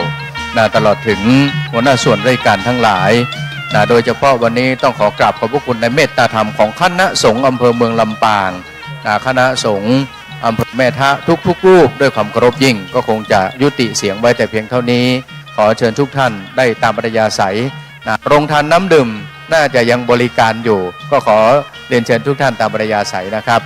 ตลอดถึงหัวหน้าส่วนราชการทั้งหลายโดยเฉพาะวันนี้ต้องขอกราบขอบพระคุณในเมตตาธรรมของคณะสงฆ์อำเภอเมืองลำปางคณะสงฆ์อำเภอแม่ทะทุกรูปด้วยความเคารพยิ่งก็คงจะยุติเสียงไว้แต่เพียงเท่านี้ขอเชิญทุกท่านได้ตามอัธยาศัยโรงทานน้ำดื่มน่าจะยังบริการอยู่ก็ขอเรียนเชิญทุกท่านตามอัธยาศัยนะครับ